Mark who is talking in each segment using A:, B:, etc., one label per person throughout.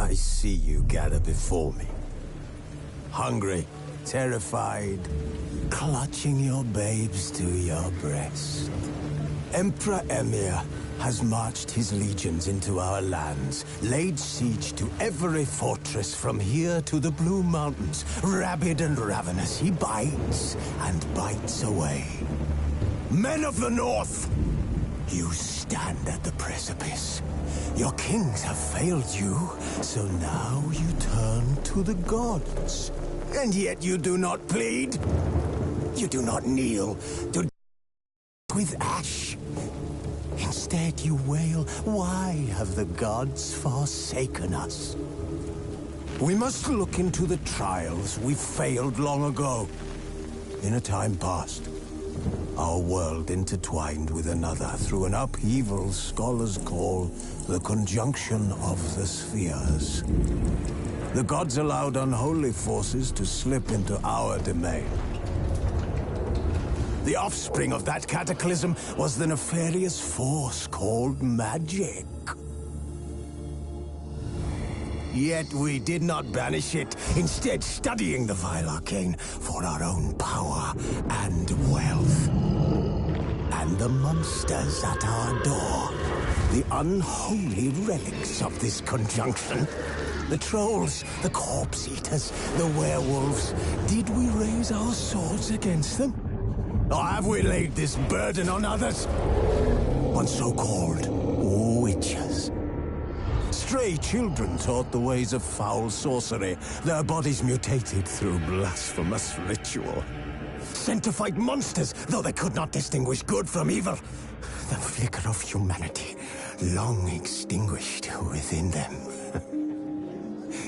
A: I see you gather before me. Hungry, terrified, clutching your babes to your breast. Emperor Emir has marched his legions into our lands, laid siege to every fortress from here to the Blue Mountains. Rabid and ravenous, he bites and bites away. Men of the North, you stand at the precipice. Your kings have failed you, so now you turn to the gods. And yet you do not plead. You do not kneel to with ash. Instead you wail, why have the gods forsaken us? We must look into the trials we failed long ago. In a time past, our world intertwined with another through an upheaval scholars call the conjunction of the spheres. The gods allowed unholy forces to slip into our domain. The offspring of that cataclysm was the nefarious force called magic. Yet we did not banish it, instead studying the vile arcane for our own power and wealth. And the monsters at our door, the unholy relics of this conjunction. The trolls, the corpse-eaters, the werewolves. Did we raise our swords against them? Or have we laid this burden on others? On so-called witches. Stray children taught the ways of foul sorcery. Their bodies mutated through blasphemous ritual. Sent to fight monsters, though they could not distinguish good from evil. The flicker of humanity, long extinguished within them.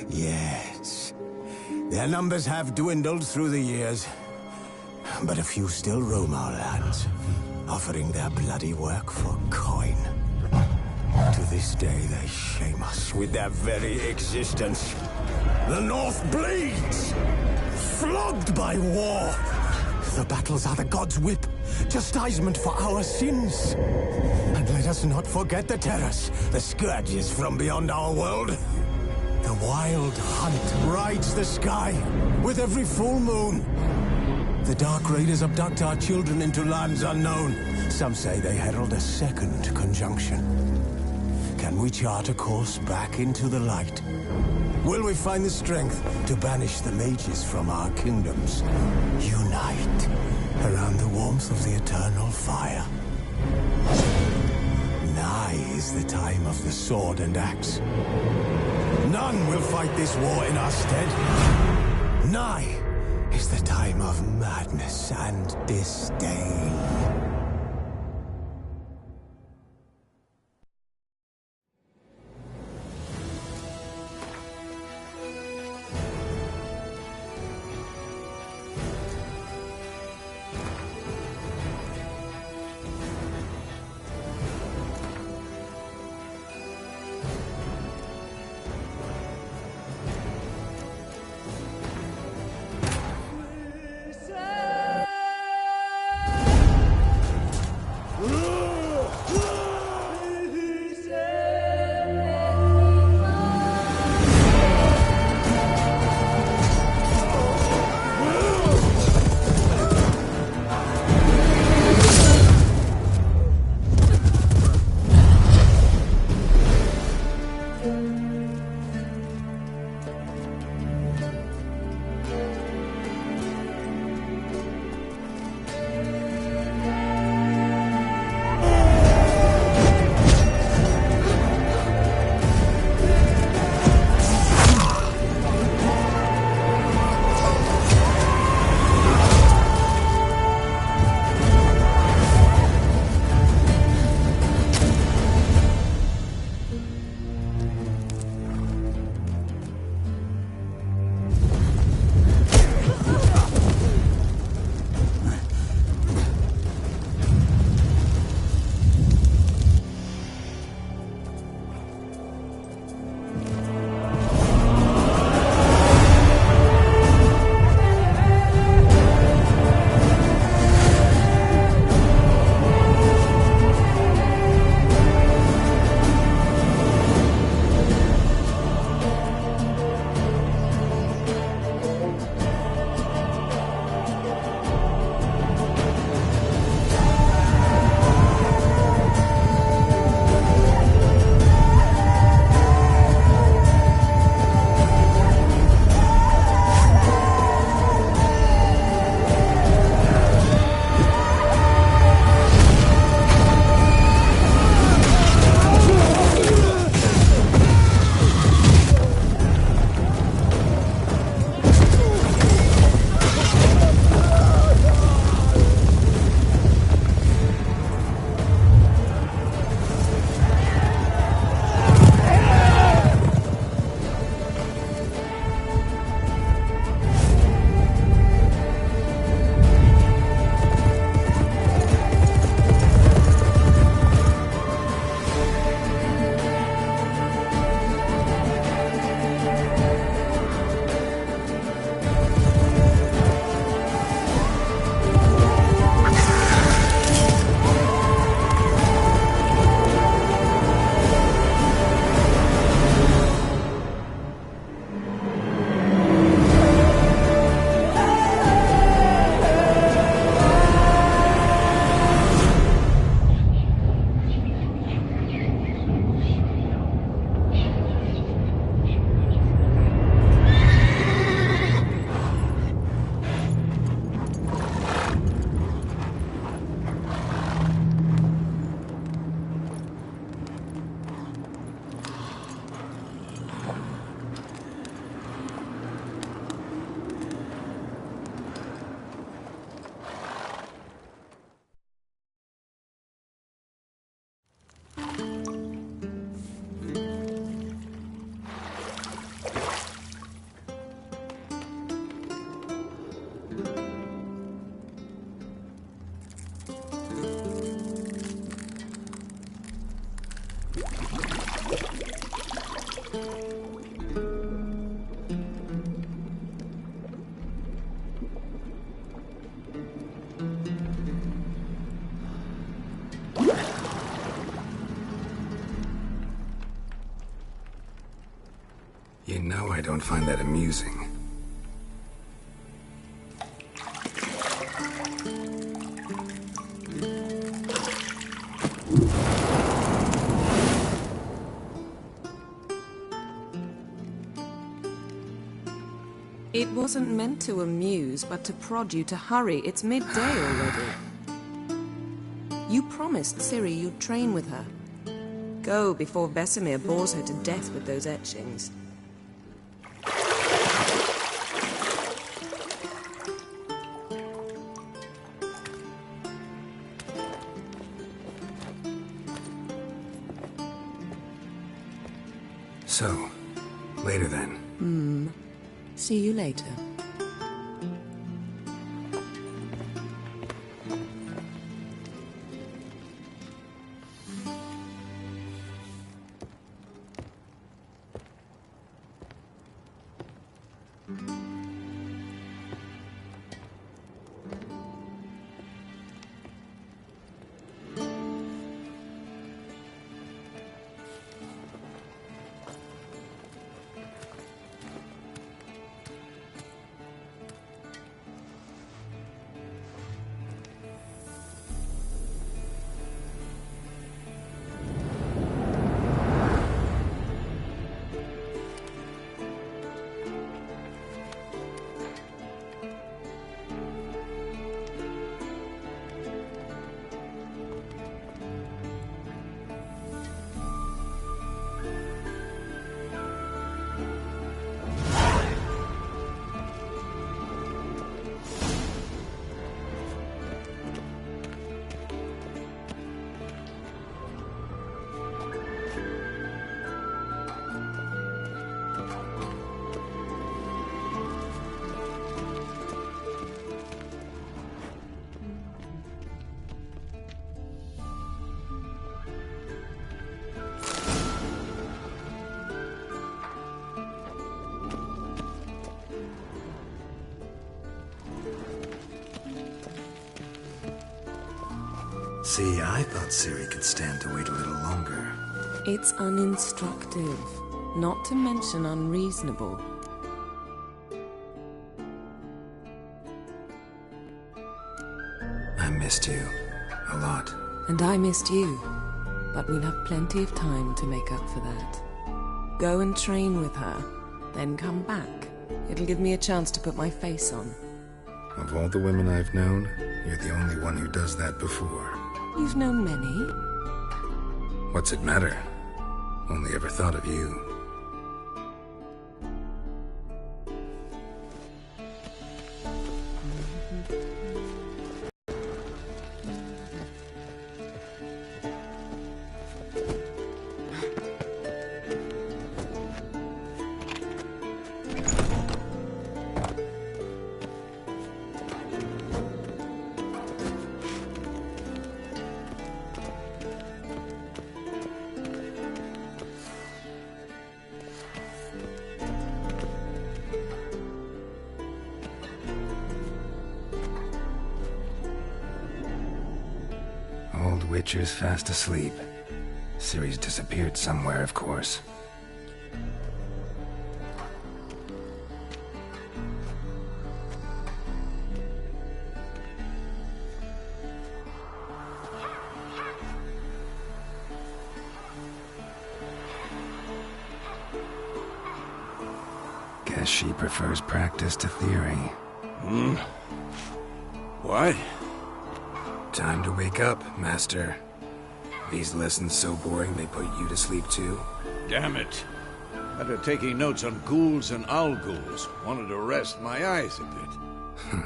A: Yes, their numbers have dwindled through the years. But a few still roam our lands, offering their bloody work for coin. To this day, they shame us with their very existence. The North bleeds, flogged by war. The battles are the gods' whip, chastisement for our sins. And let us not forget the terrors, the scourges from beyond our world. The wild hunt rides the sky with every full moon. The Dark Raiders abduct our children into lands unknown. Some say they herald a second conjunction. Can we chart a course back into the light? Will we find the strength to banish the mages from our kingdoms? Unite around the warmth of the eternal fire. Nigh is the time of the sword and axe. None will fight this war in our stead. Nigh is the time of madness and disdain.
B: You know I don't find that amusing.
C: It wasn't meant to amuse, but to prod you to hurry. It's midday already. You promised Ciri you'd train with her. Go before Vesemir bores her to death with those etchings.
B: So, later then.
C: See you later.
B: See, I thought Ciri could stand to wait a little longer.
C: It's uninstructive, not to mention unreasonable.
B: I missed you. A lot.
C: And I missed you. But we'll have plenty of time to make up for that. Go and train with her, then come back. It'll give me a chance to put my face on.
B: Of all the women I've known, you're the only one who does that before.
C: You've known many.
B: What's it matter? Only ever thought of you. Old Witcher's fast asleep. Ciri's disappeared somewhere, of course. Guess she prefers practice to theory.
A: What?
B: Time to wake up, Master. These lessons so boring they put you to sleep too?
D: Damn it. After taking notes on ghouls and owl ghouls, wanted to rest my eyes a bit.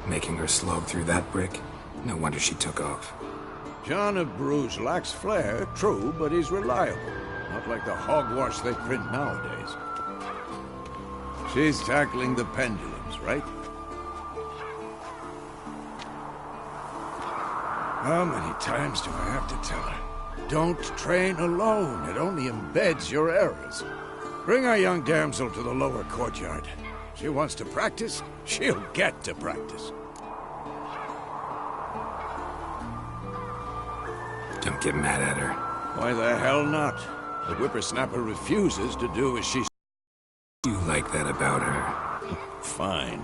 B: Making her slog through that brick? No wonder she took off.
D: John of Bruges lacks flair, true, but he's reliable. Not like the hogwash they print nowadays. She's tackling the pendulums, right? How many times do I have to tell her? Don't train alone. It only embeds your errors. Bring our young damsel to the lower courtyard. She wants to practice, she'll get to practice.
B: Don't get mad at her.
D: Why the hell not? The whippersnapper refuses to do as she
B: make that about her.
D: Fine.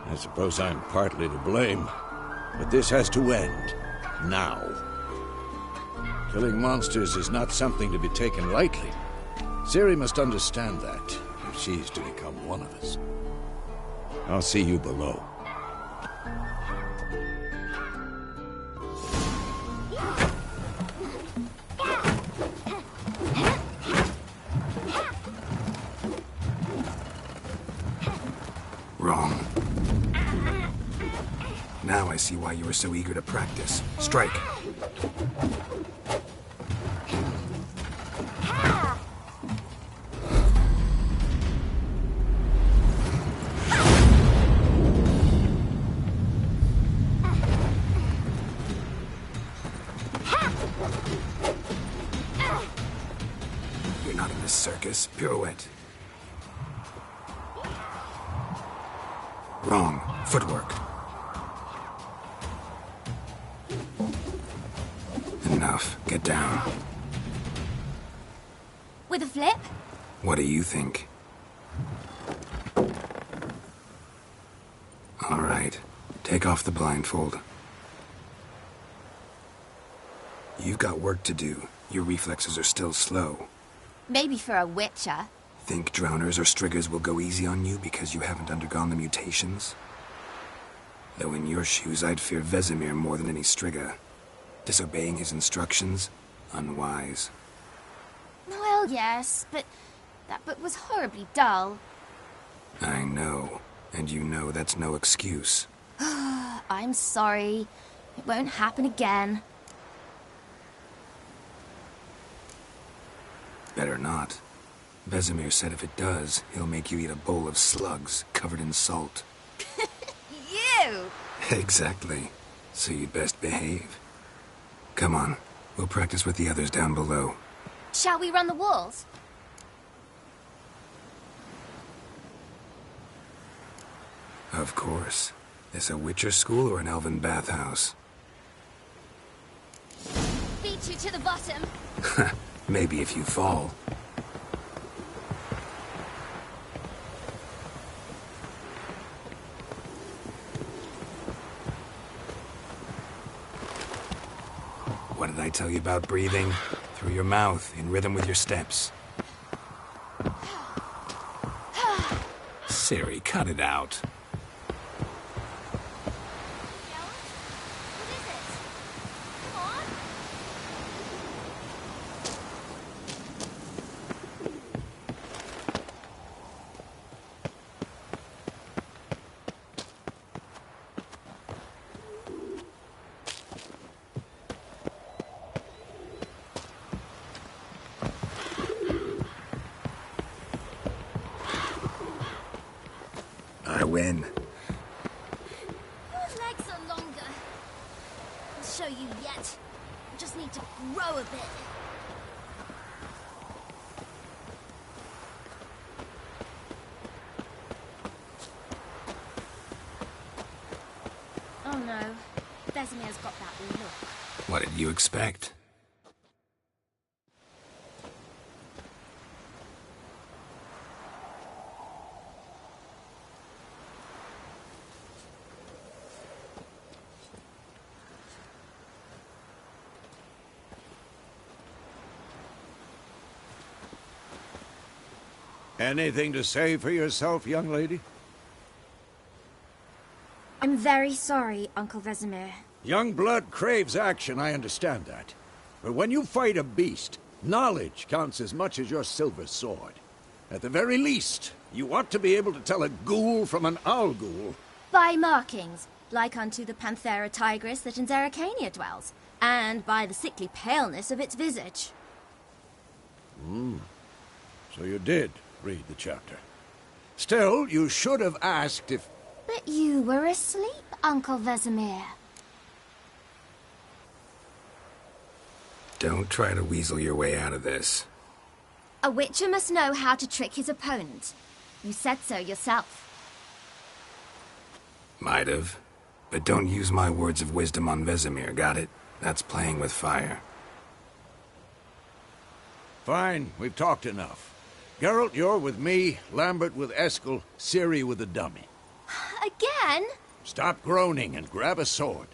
D: I suppose I'm partly to blame. But this has to end. Now. Killing monsters is not something to be taken lightly. Ciri must understand that, if she's to become one of us. I'll see you below.
B: Wrong. Now I see why you were so eager to practice. Strike. You're not in this circus. Pirouette. Wrong. Footwork. Enough. Get down.
E: With a flip?
B: What do you think? All right. Take off the blindfold. You've got work to do. Your reflexes are still slow.
E: Maybe for a witcher.
B: Think drowners or striggers will go easy on you because you haven't undergone the mutations? Though in your shoes, I'd fear Vesemir more than any strigger. Disobeying his instructions? Unwise.
E: Well, yes, but that book was horribly dull.
B: I know. And you know that's no excuse.
E: I'm sorry. It won't happen again.
B: Better not. Vesemir said if it does, he'll make you eat a bowl of slugs covered in salt.
E: You!
B: Exactly. So you'd best behave. Come on. We'll practice with the others down below.
E: Shall we run the walls?
B: Of course. This a Witcher school or an elven bathhouse?
E: Beat you to the bottom.
B: Maybe if you fall. What did I tell you about breathing? Through your mouth, in rhythm with your steps. Ciri, cut it out.
E: What is it? Come on.
B: I win.
E: Your legs are longer. I'll show you yet. I just need to grow a bit. Oh no. Vesemir's got that look.
B: What did you expect?
D: Anything to say for yourself, young lady?
E: I'm very sorry, Uncle Vesemir.
D: Young blood craves action, I understand that. But when you fight a beast, knowledge counts as much as your silver sword. At the very least, you ought to be able to tell a ghoul from an owl ghoul.
E: By markings, like unto the Panthera tigris that in Zerrikania dwells, and by the sickly paleness of its visage.
D: So you did read the chapter. Still, you should have asked if...
E: But you were asleep, Uncle Vesemir.
B: Don't try to weasel your way out of this.
E: A witcher must know how to trick his opponent. You said so yourself.
B: Might have. But don't use my words of wisdom on Vesemir, got it? That's playing with fire.
D: Fine, we've talked enough. Geralt, you're with me, Lambert with Eskel, Ciri with the dummy.
E: Again?
D: Stop groaning and grab a sword.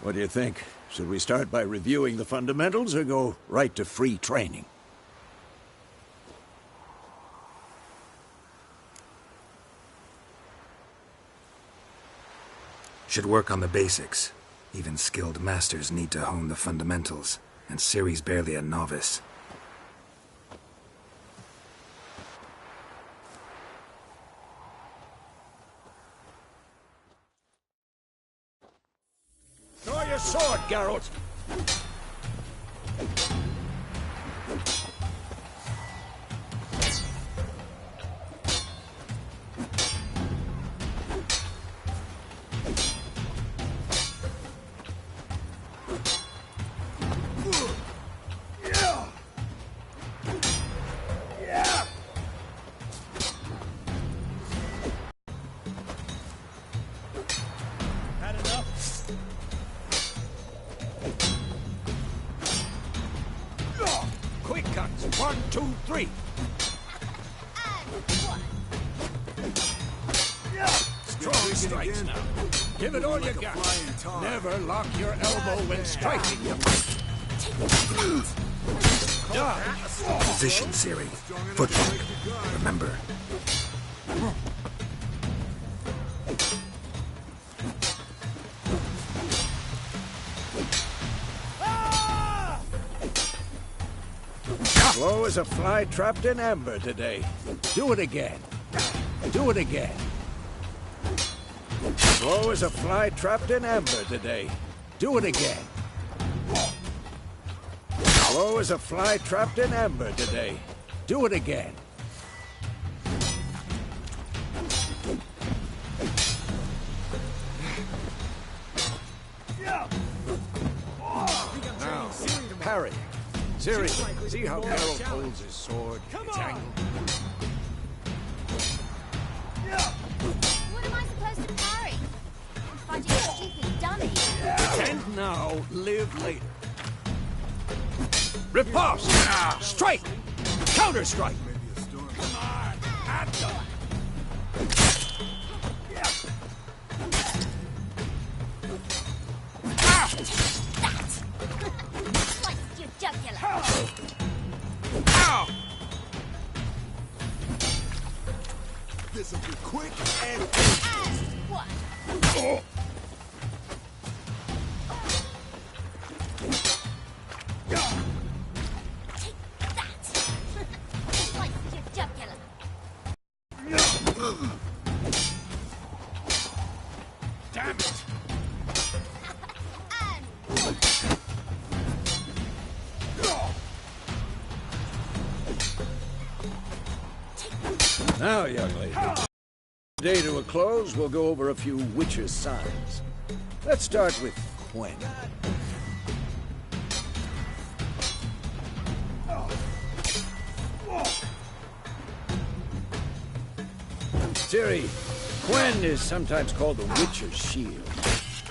D: What do you think? Should we start by reviewing the fundamentals or go right to free training?
B: Should work on the basics. Even skilled masters need to hone the fundamentals, and Ciri's barely a novice.
D: Draw your sword, Geralt! Quick cuts. 1, 2, 3. Strong strikes now. Give it all you got. Never lock your elbow when striking.
B: Position, Ciri. Footwork. Remember.
D: Slow as a fly trapped in amber today. Do it again. Do it again. Slow as a fly trapped in amber today. Do it again. Slow as a fly trapped in amber today. Do it again. Now, parry. Ciri, see how Geralt holds his sword? It's angled.
E: What am I supposed to parry? I'm fighting a stupid dummy.
D: Pretend now, live later. Riposte! Strike! Counter-strike! Come on! At them! Ow!
A: This'll be quick and
E: What?
D: Oh.
E: Take that! Slice your jugular.
D: Damn it! Now, young lady, day to a close, we'll go over a few witches' signs. Let's start with Quen. Ciri, Quen is sometimes called the witch's shield.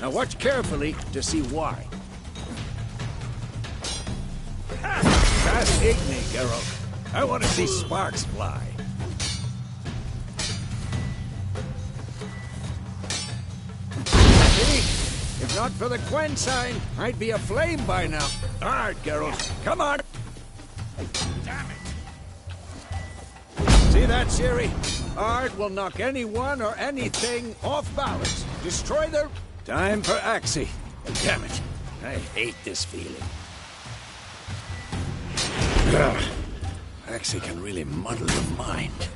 D: Now watch carefully to see why. Fast Igni, Geralt. I want to see sparks fly. See? If not for the Quen sign, I'd be aflame by now. All right, Geralt. Come on. Damn it. See that, Ciri? Art will knock anyone or anything off balance. Destroy their... Time for Axie. Damn it. I hate this feeling. Ugh. Axie can really muddle the mind.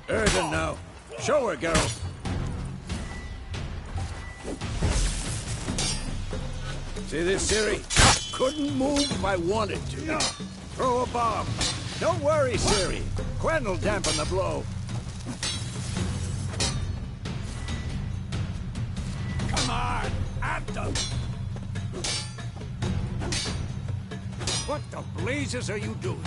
D: Erden now. Show her, Geralt. See this, Ciri? Couldn't move if I wanted to. Throw a bomb. Don't worry, Ciri. Quen will dampen the blow. Come on, at them. What the blazes are you doing?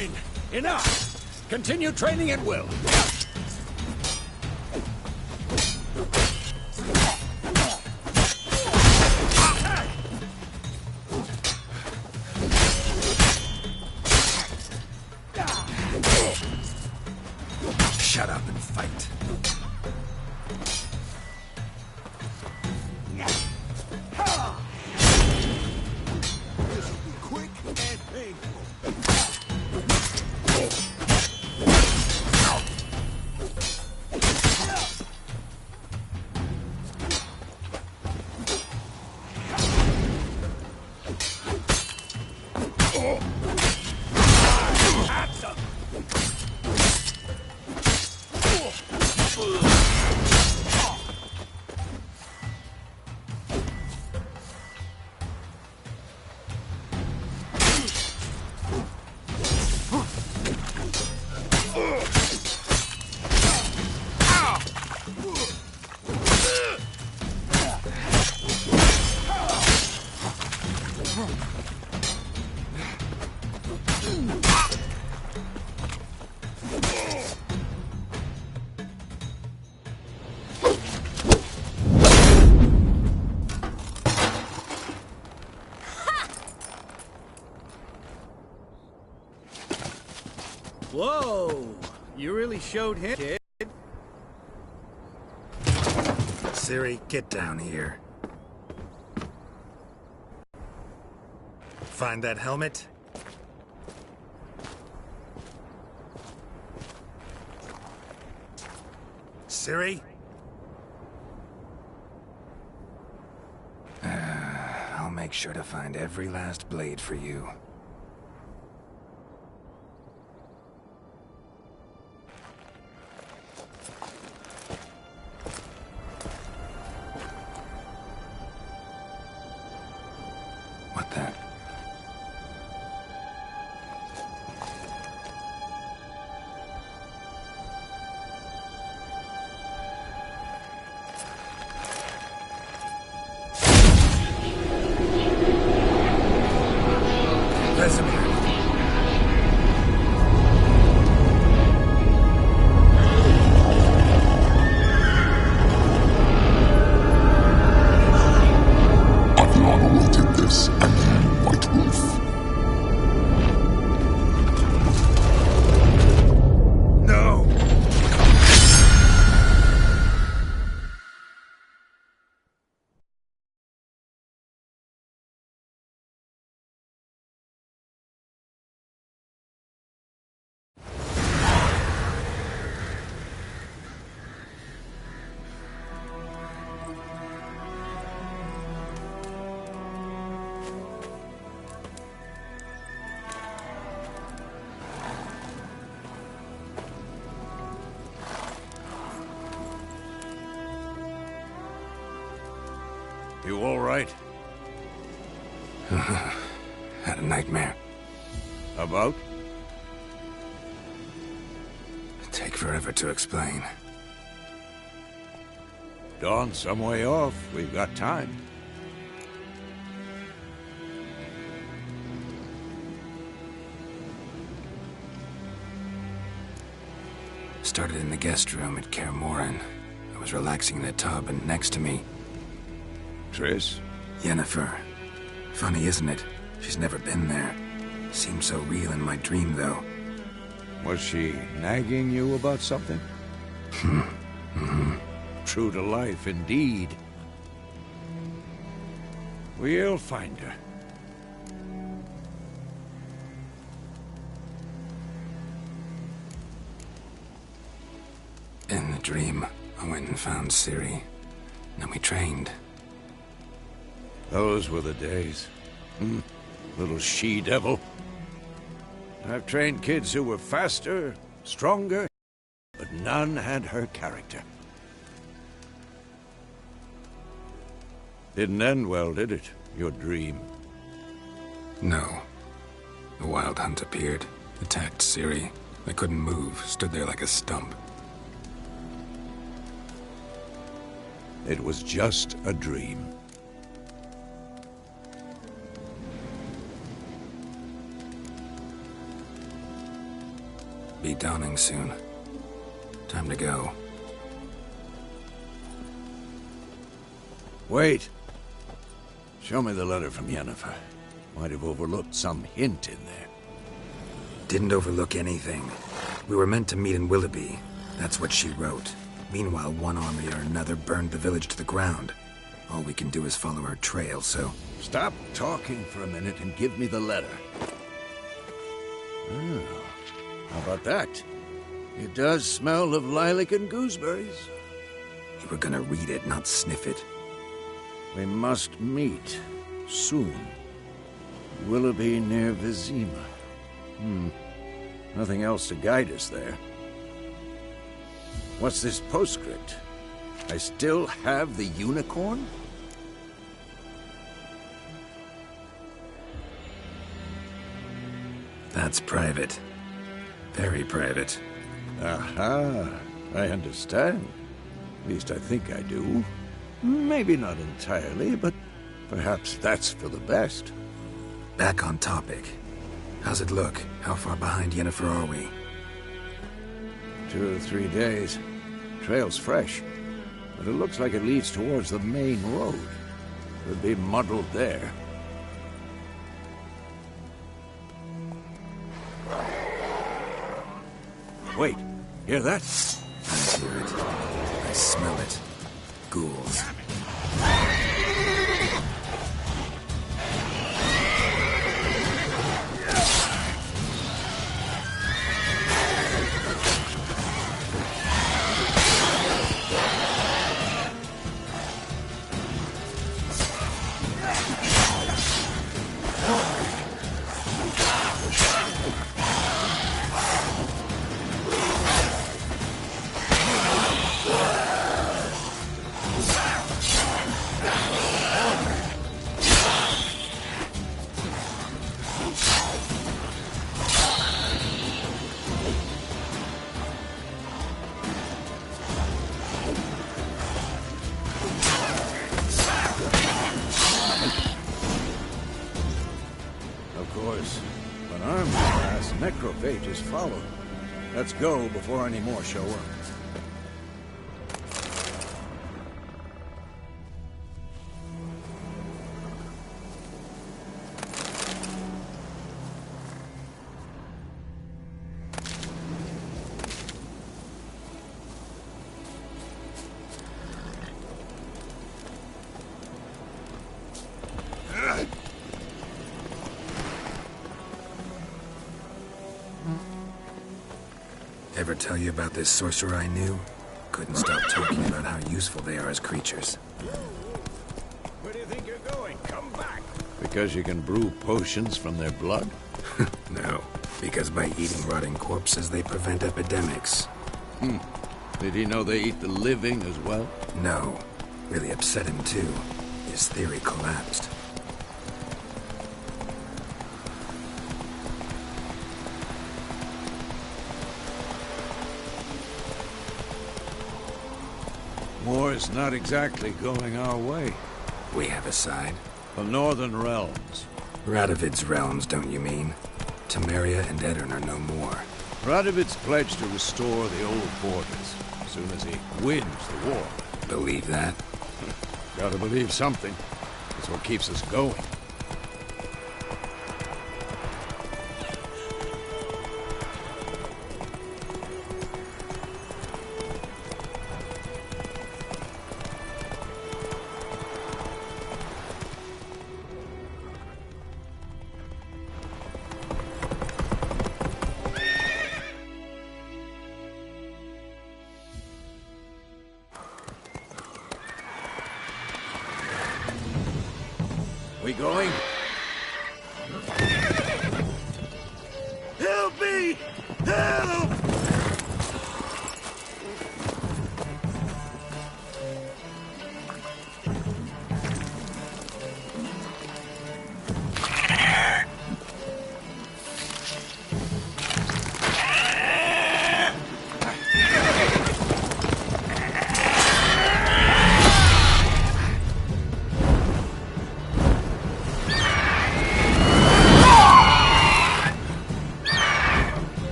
D: fine. Enough. Continue training at will.
B: Shut up and fight.
A: This will be quick and painful.
F: Whoa! You really showed him, kid.
B: Ciri, get down here. Find that helmet? Ciri? I'll make sure to find every last blade for you. What then? Vesemir.
G: Aviana will take this, and you, White Wolf.
B: No!
D: You all right?
B: Had a nightmare.
D: About?
B: Take forever to explain.
D: Dawn's some way off. We've got time.
B: Started in the guest room at Kaer Morhen. I was relaxing in the tub, and next to me,
D: Triss?
B: Yennefer. Funny, isn't it? She's never been there. Seemed so real in my dream, though.
D: Was she nagging you about something? True to life, indeed. We'll find her.
B: In the dream, I went and found Ciri. Then we trained.
D: Those were the days. Little she-devil. I've trained kids who were faster, stronger, but none had her character. Didn't end well, did it? Your dream?
B: No. The Wild Hunt appeared, attacked Ciri. I couldn't move, stood there like a stump.
D: It was just a dream.
B: Be dawning soon. Time to go.
D: Wait. Show me the letter from Yennefer. Might have overlooked some hint in there.
B: Didn't overlook anything. We were meant to meet in Willoughby. That's what she wrote. Meanwhile, one army or another burned the village to the ground. All we can do is follow her trail, so...
D: Stop talking for a minute and give me the letter. Oh, how about that? It does smell of lilac and gooseberries.
B: You were gonna read it, not sniff it.
D: We must meet. Soon. Willoughby near Vizima. Nothing else to guide us there. What's this postscript? I still have the unicorn?
B: That's private. Very private.
D: Aha, I understand. At least I think I do. Maybe not entirely, but perhaps that's for the best.
B: Back on topic. How's it look? How far behind Yennefer are we?
D: 2 or 3 days. Trail's fresh, but it looks like it leads towards the main road. Could be muddled there. Wait, hear that?
B: I hear it. I smell it. Ghouls.
D: Necrophages follow. Let's go before any more show up.
B: Ever tell you about this sorcerer I knew? Couldn't stop talking about how useful they are as creatures.
D: Where do you think you're going? Come back! Because you can brew potions from their blood?
B: No, because by eating rotting corpses, they prevent epidemics.
D: Did he know they eat the living as well?
B: No. Really upset him, too. His theory collapsed.
D: War's not exactly going our way.
B: We have a side.
D: The Northern Realms.
B: Radovid's realms, don't you mean? Temeria and Edirn are no more.
D: Radovid's pledged to restore the old borders as soon as he wins the war.
B: Believe that?
D: Gotta believe something. It's what keeps us going. We going? Help me! Help!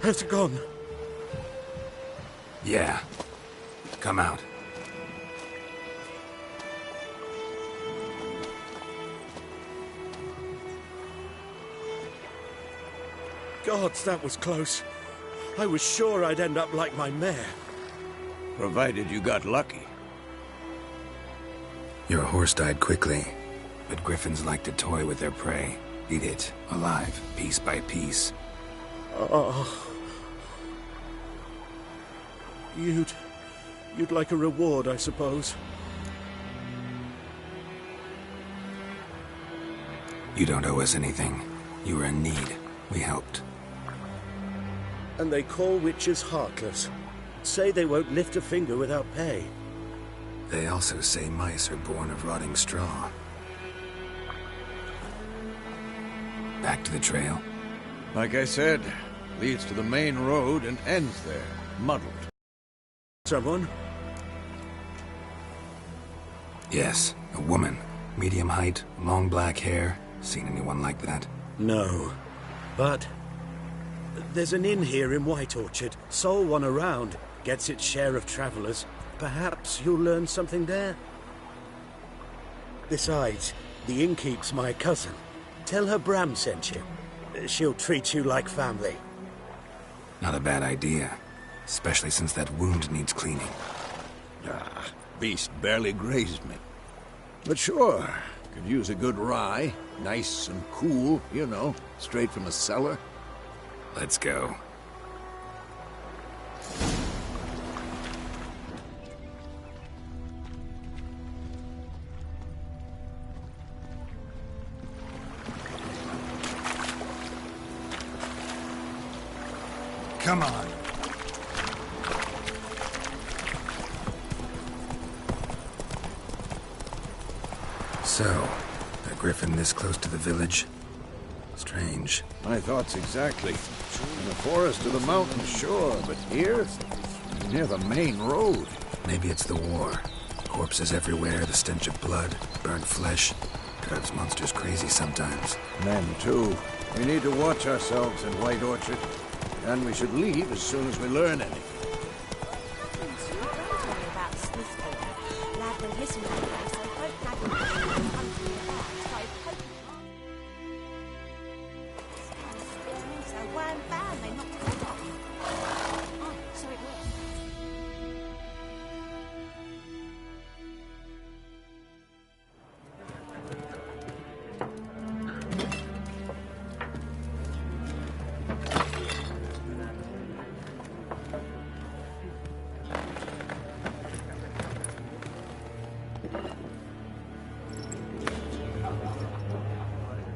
H: Has it gone?
B: Yeah. Come out.
H: Gods, that was close. I was sure I'd end up like my mare.
D: Provided you got lucky.
B: Your horse died quickly, but griffins like to toy with their prey. Eat it, alive, piece by piece.
H: Oh. You'd like a reward, I suppose.
B: You don't owe us anything. You were in need. We helped.
H: And they call witches heartless. Say they won't lift a finger without pay.
B: They also say mice are born of rotting straw. Back to the trail?
D: Like I said, leads to the main road and ends there, muddled.
H: Someone?
B: Yes, a woman. Medium height, long black hair. Seen anyone like that?
H: No. But there's an inn here in White Orchard. Sole one around. Gets its share of travelers. Perhaps you'll learn something there? Besides, the innkeep's my cousin. Tell her Bram sent you. She'll treat you like family.
B: Not a bad idea. Especially since that wound needs cleaning.
D: Ah, beast barely grazed me. But sure, could use a good rye. Nice and cool, you know, straight from a cellar.
B: Let's go. Come on. So, a griffin this close to the village? Strange.
D: My thoughts exactly. In the forest or the mountain, sure, but here? Near the main road.
B: Maybe it's the war. Corpses everywhere, the stench of blood, burnt flesh. Drives monsters crazy sometimes.
D: Men, too. We need to watch ourselves in White Orchard. And we should leave as soon as we learn anything.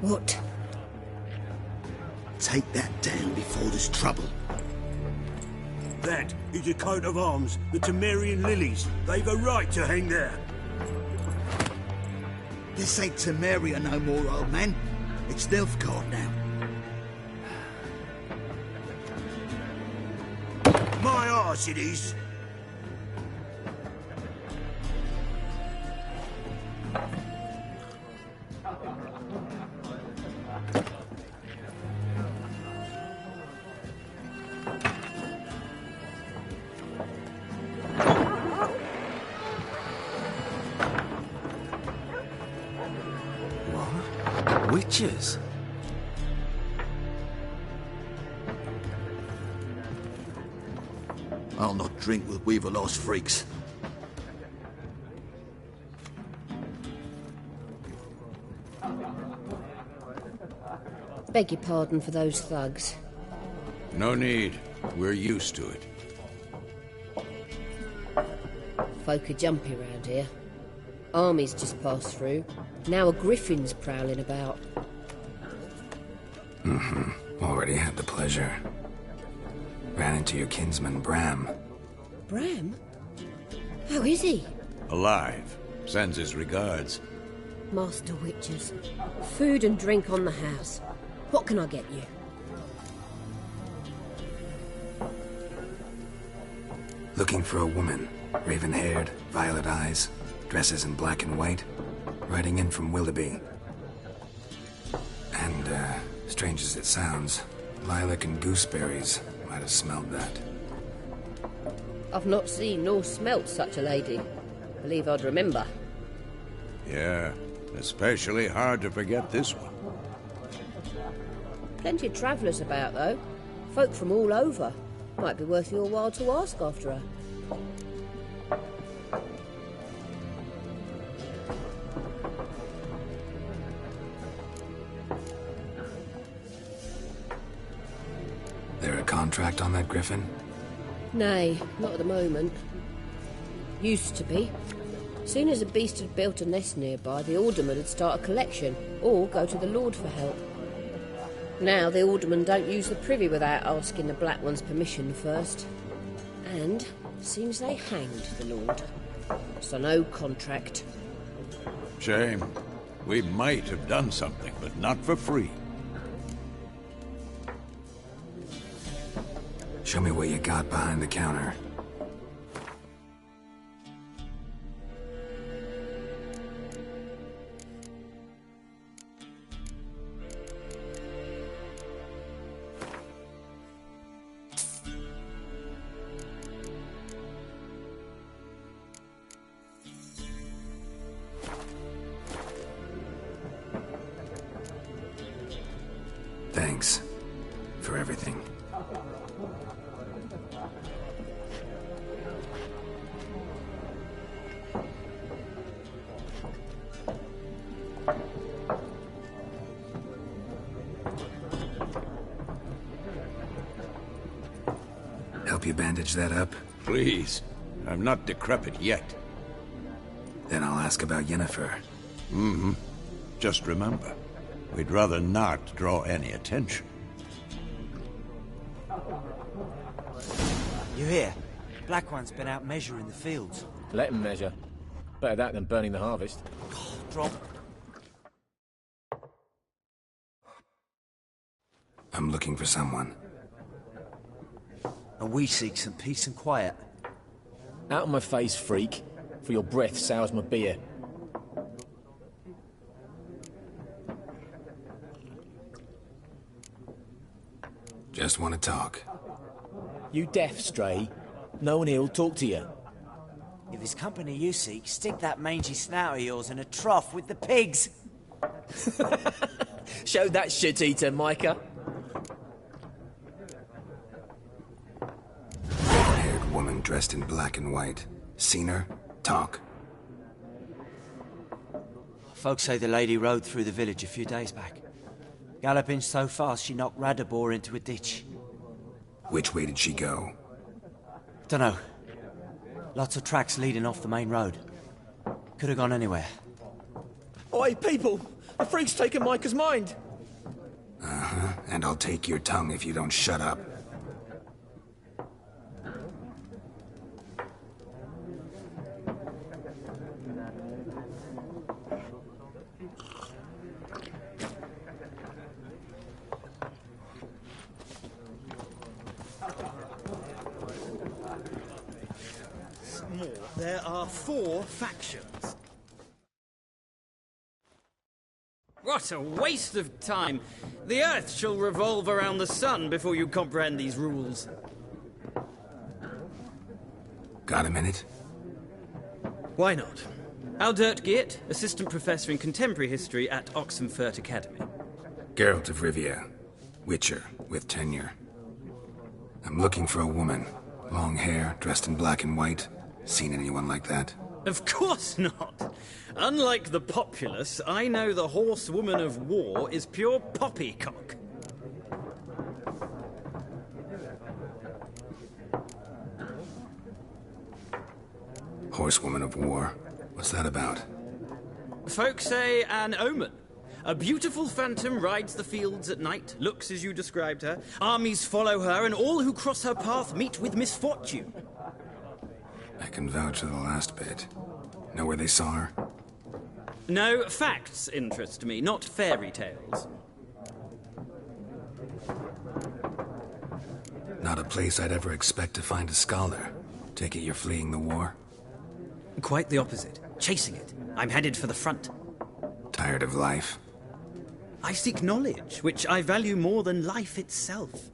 C: What?
I: Take that down before there's trouble.
A: That is a coat of arms, the Temerian lilies. They've a right to hang there.
I: This ain't Temeria no more, old man. It's Nilfgaard now.
A: My arse it is.
B: Witches?
I: I'll not drink with Weaver-lost freaks.
C: Beg your pardon for those thugs.
D: No need. We're used to it.
C: Folk are jumpy round here. Armies just passed through. Now a griffin's prowling about.
B: Already had the pleasure. Ran into your kinsman, Bram.
C: Bram? How is he?
D: Alive. Sends his regards.
C: Master Witches. Food and drink on the house. What can I get you?
B: Looking for a woman. Raven-haired, violet eyes, dresses in black and white. Riding in from Willoughby. And, strange as it sounds, lilac and gooseberries Might have smelled that.
J: I've not seen nor smelt such a lady. Believe I'd remember.
D: Yeah, especially hard to forget this one.
J: Plenty of travellers about, though. Folk from all over. Might be worth your while to ask after her.
B: There a contract on that griffin?
J: Nay, not at the moment. Used to be. Soon as a beast had built a nest nearby, the alderman would start a collection, or go to the Lord for help. Now the aldermen don't use the privy without asking the Black One's permission first. And seems they hanged the Lord. So no contract.
D: Shame. We might have done something, but not for free.
B: Show me what you got behind the counter. Thanks for everything. Help you bandage that up?
D: Please. I'm not decrepit yet.
B: Then I'll ask about Yennefer.
D: Mm-hmm. Just remember, we'd rather not draw any attention.
K: You hear? Black One's been out measuring the fields.
L: Let him measure. Better that than burning the harvest.
K: Drop.
B: I'm looking for someone.
K: And we seek some peace and quiet.
L: Out of my face, freak. For your breath sours my beer.
B: Just want to talk.
L: You deaf, Stray? No one here'll talk to you.
K: If it's company you seek, stick that mangy snout of yours in a trough with the pigs.
L: Show that shit-eater, Micah.
B: Red-haired woman dressed in black and white. Seen her? Talk.
K: Folks say the lady rode through the village a few days back. Galloping so fast she knocked Radabor into a ditch.
B: Which way did she go?
K: Dunno. Lots of tracks leading off the main road. Could have gone anywhere.
L: Oi, people! The freak's taken Micah's mind!
B: Uh-huh, and I'll take your tongue if you don't shut up.
F: There are 4 factions.
M: What a waste of time! The Earth shall revolve around the sun before you comprehend these rules.
B: Got a minute?
M: Why not? Aldert Geert, Assistant Professor in Contemporary History at Oxenfurt Academy.
B: Geralt of Rivia. Witcher, with tenure. I'm looking for a woman. Long hair, dressed in black and white. Seen anyone like that?
M: Of course not! Unlike the populace, I know the horsewoman of war is pure poppycock.
B: Horsewoman of war? What's that about?
M: Folk say an omen. A beautiful phantom rides the fields at night, looks as you described her. Armies follow her, and all who cross her path meet with misfortune.
B: I can vouch for the last bit. Know where they saw her?
M: No, facts interest me, not fairy tales.
B: Not a place I'd ever expect to find a scholar. Take it you're fleeing the war?
M: Quite the opposite. Chasing it. I'm headed for the front.
B: Tired of life?
M: I seek knowledge, which I value more than life itself.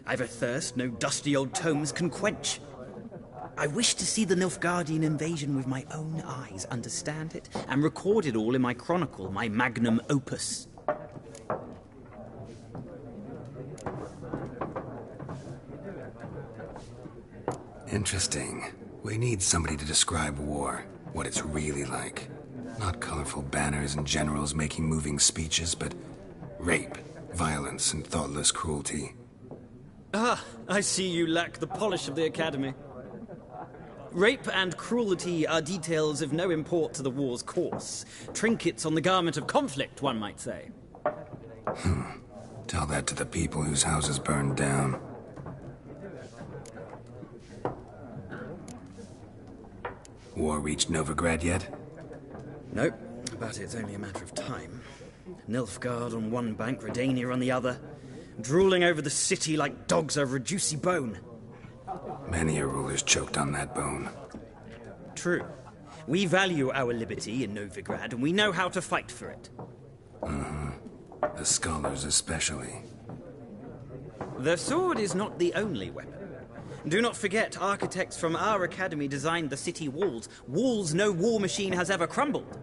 M: I've a thirst no dusty old tomes can quench. I wish to see the Nilfgaardian invasion with my own eyes, understand it, and record it all in my chronicle, my magnum opus.
B: Interesting. We need somebody to describe war, what it's really like. Not colorful banners and generals making moving speeches, but rape, violence, and thoughtless cruelty.
M: Ah, I see you lack the polish of the Academy. Rape and cruelty are details of no import to the war's course. Trinkets on the garment of conflict, one might say.
B: Tell that to the people whose houses burned down. War reached Novigrad yet?
M: Nope, but it's only a matter of time. Nilfgaard on one bank, Redania on the other, drooling over the city like dogs over a juicy bone.
B: Many a ruler's choked on that bone.
M: True. We value our liberty in Novigrad, and we know how to fight for it.
B: The scholars especially.
M: The sword is not the only weapon. Do not forget, architects from our academy designed the city walls. Walls no war machine has ever crumbled.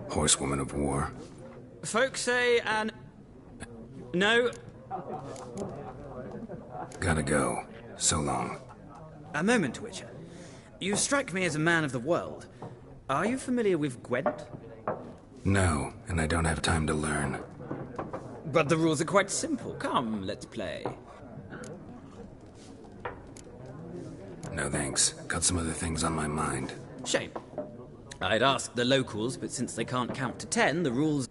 B: Horsewoman of war.
M: Folks say an... No.
B: Gotta go. So long.
M: A moment, Witcher. You strike me as a man of the world. Are you familiar with Gwent?
B: No, and I don't have time to learn.
M: But the rules are quite simple. Come, let's play.
B: No thanks. Got some other things on my mind.
M: Shame. I'd ask the locals, but since they can't count to 10, the rules...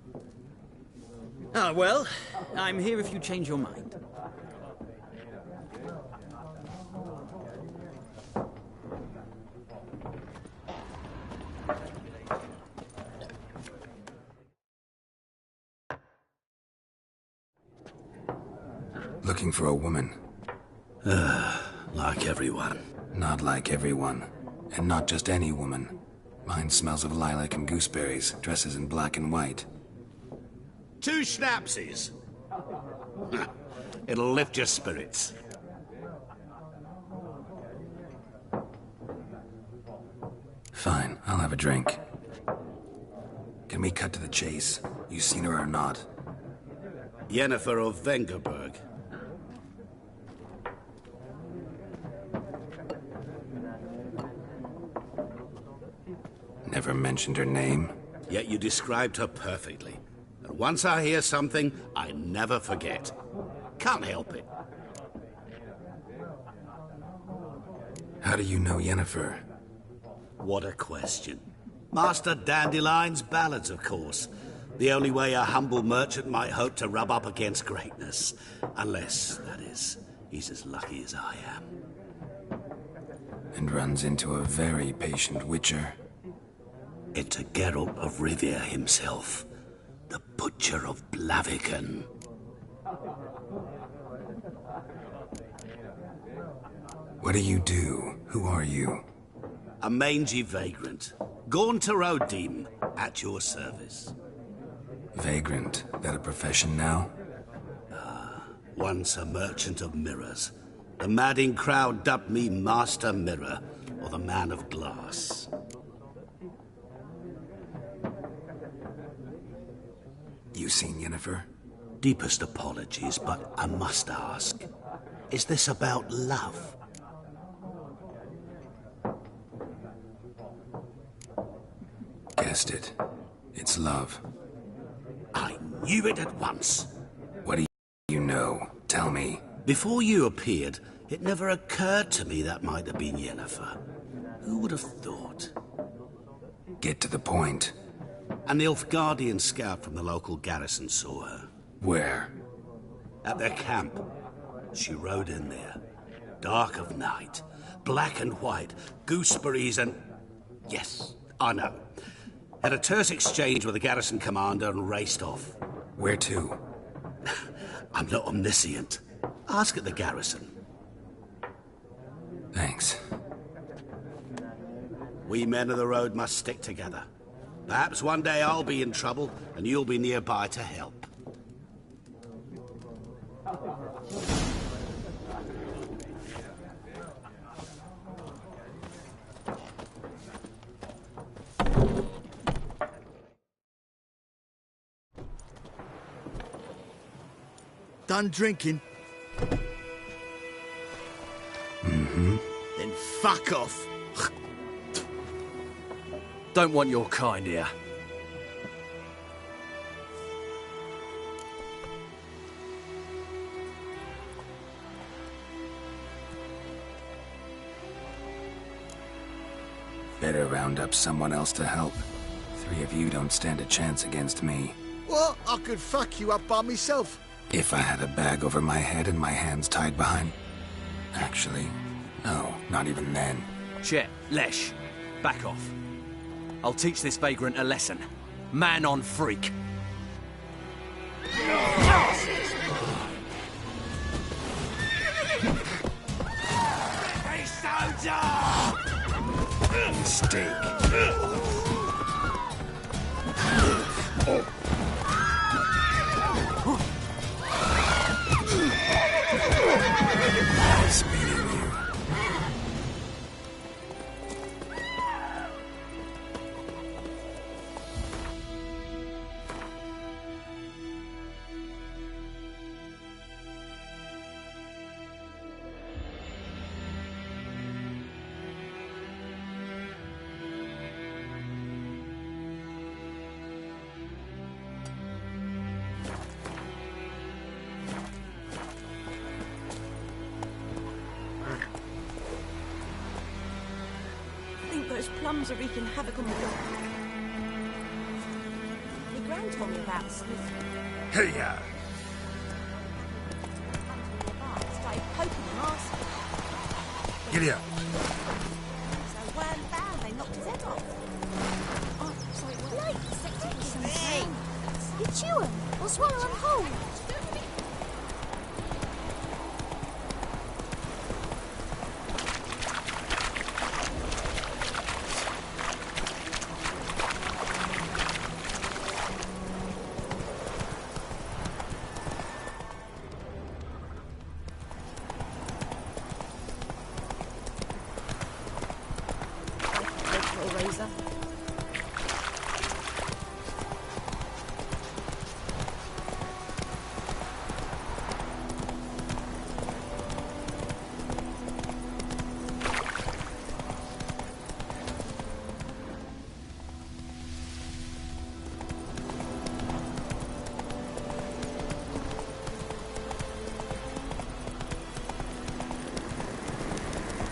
M: Ah, well, I'm here if you change your mind.
B: Looking for a woman.
H: Like everyone.
B: Not like everyone. And not just any woman. Mine smells of lilac and gooseberries, dresses in black and white.
F: 2 schnapsies. It'll lift your spirits.
B: Fine, I'll have a drink. Can we cut to the chase? You seen her or not?
F: Yennefer of Vengerberg.
B: Never mentioned her name.
F: Yet you described her perfectly. And once I hear something, I never forget. Can't help it.
B: How do you know Yennefer?
F: What a question. Master Dandelion's ballads, of course. The only way a humble merchant might hope to rub up against greatness. Unless, that is, he's as lucky as I am.
B: And runs into a very patient witcher.
F: Into Geralt of Rivia himself. The Butcher of Blaviken.
B: What do you do? Who are you?
F: A mangy vagrant. Gaunter Odim, at your service.
B: Vagrant? That a profession now?
F: Once a merchant of mirrors. The madding crowd dubbed me Master Mirror, or the Man of Glass.
B: You seen Yennefer?
F: Deepest apologies, but I must ask. Is this about love?
B: Guessed it. It's love.
F: I knew it at once.
B: What do you know? Tell me.
F: Before you appeared, it never occurred to me that might have been Yennefer. Who would have thought?
B: Get to the point.
F: A Nilfgaardian scout from the local garrison saw her.
B: Where?
F: At their camp. She rode in there. Dark of night. Black and white. Gooseberries and... Yes, I know. Had a terse exchange with the garrison commander and raced off.
B: Where to?
F: I'm not omniscient. Ask at the garrison.
B: Thanks.
F: We men of the road must stick together. Perhaps one day I'll be in trouble and you'll be nearby to help.
I: done drinking?
B: Mm-hmm.
I: Then fuck off.
N: Don't want your kind here.
B: Better round up someone else to help. 3 of you don't stand a chance against me.
I: What? I could fuck you up by myself.
B: If I had a bag over my head and my hands tied behind... Actually, no, not even then.
N: Chet, Lesh, back off. I'll teach this vagrant a lesson. Man on freak.
B: Mistake. Nice meeting you.
O: Those plums are wreaking havoc on the dog. My gran told me about Sniff.
B: Hey, yeah.
O: Started poking him, asking.
B: Giddy up.
O: So when found, they knocked his head off. Oh, so it was late.
E: You chew 'em or swallow 'em whole.
O: Razor.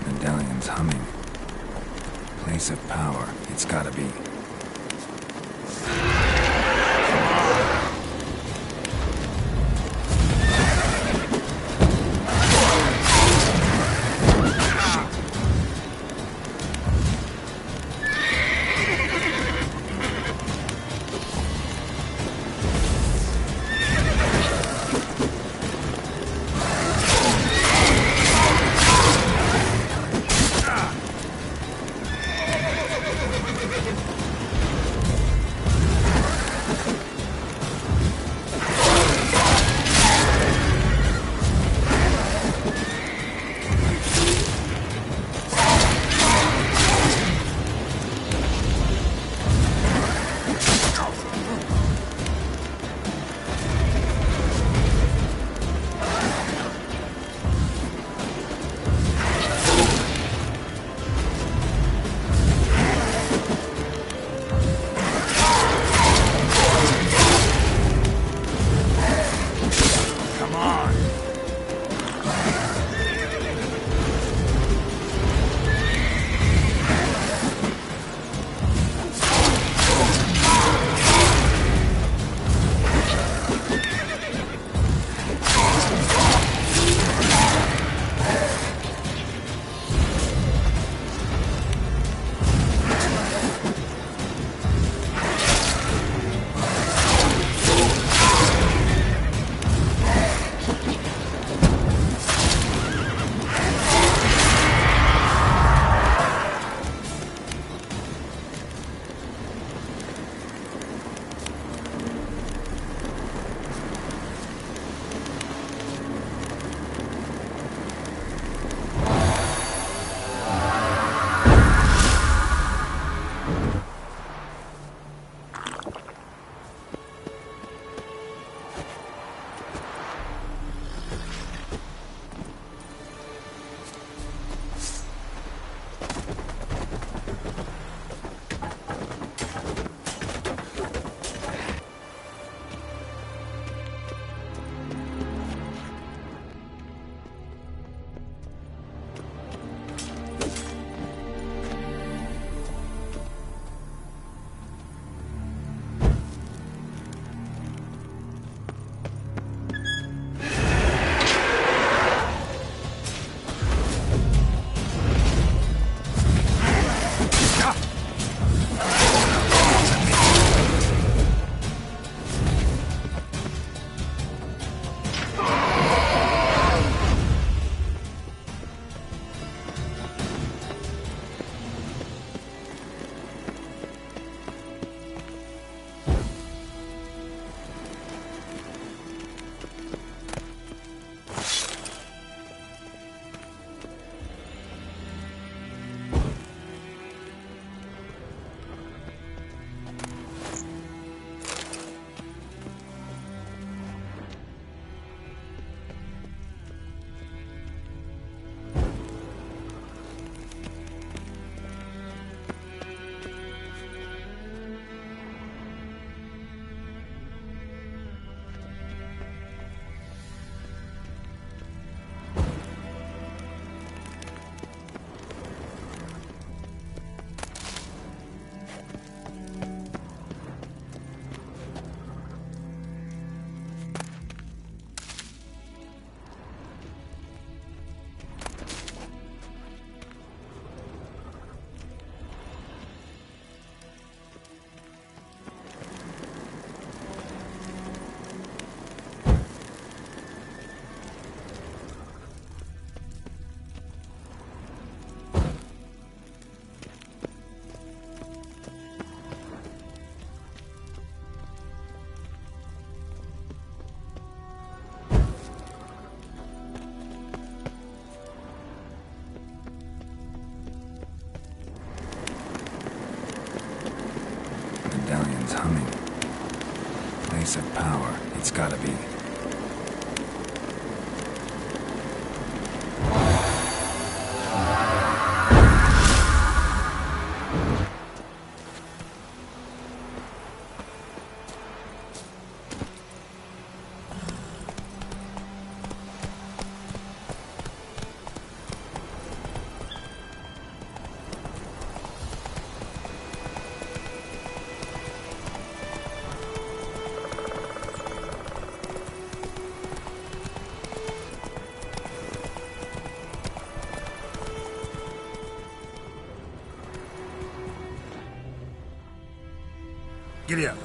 B: Medallion's humming. Place of power, it's gotta be. coming. Place of power, it's gotta be.
D: Giddy up.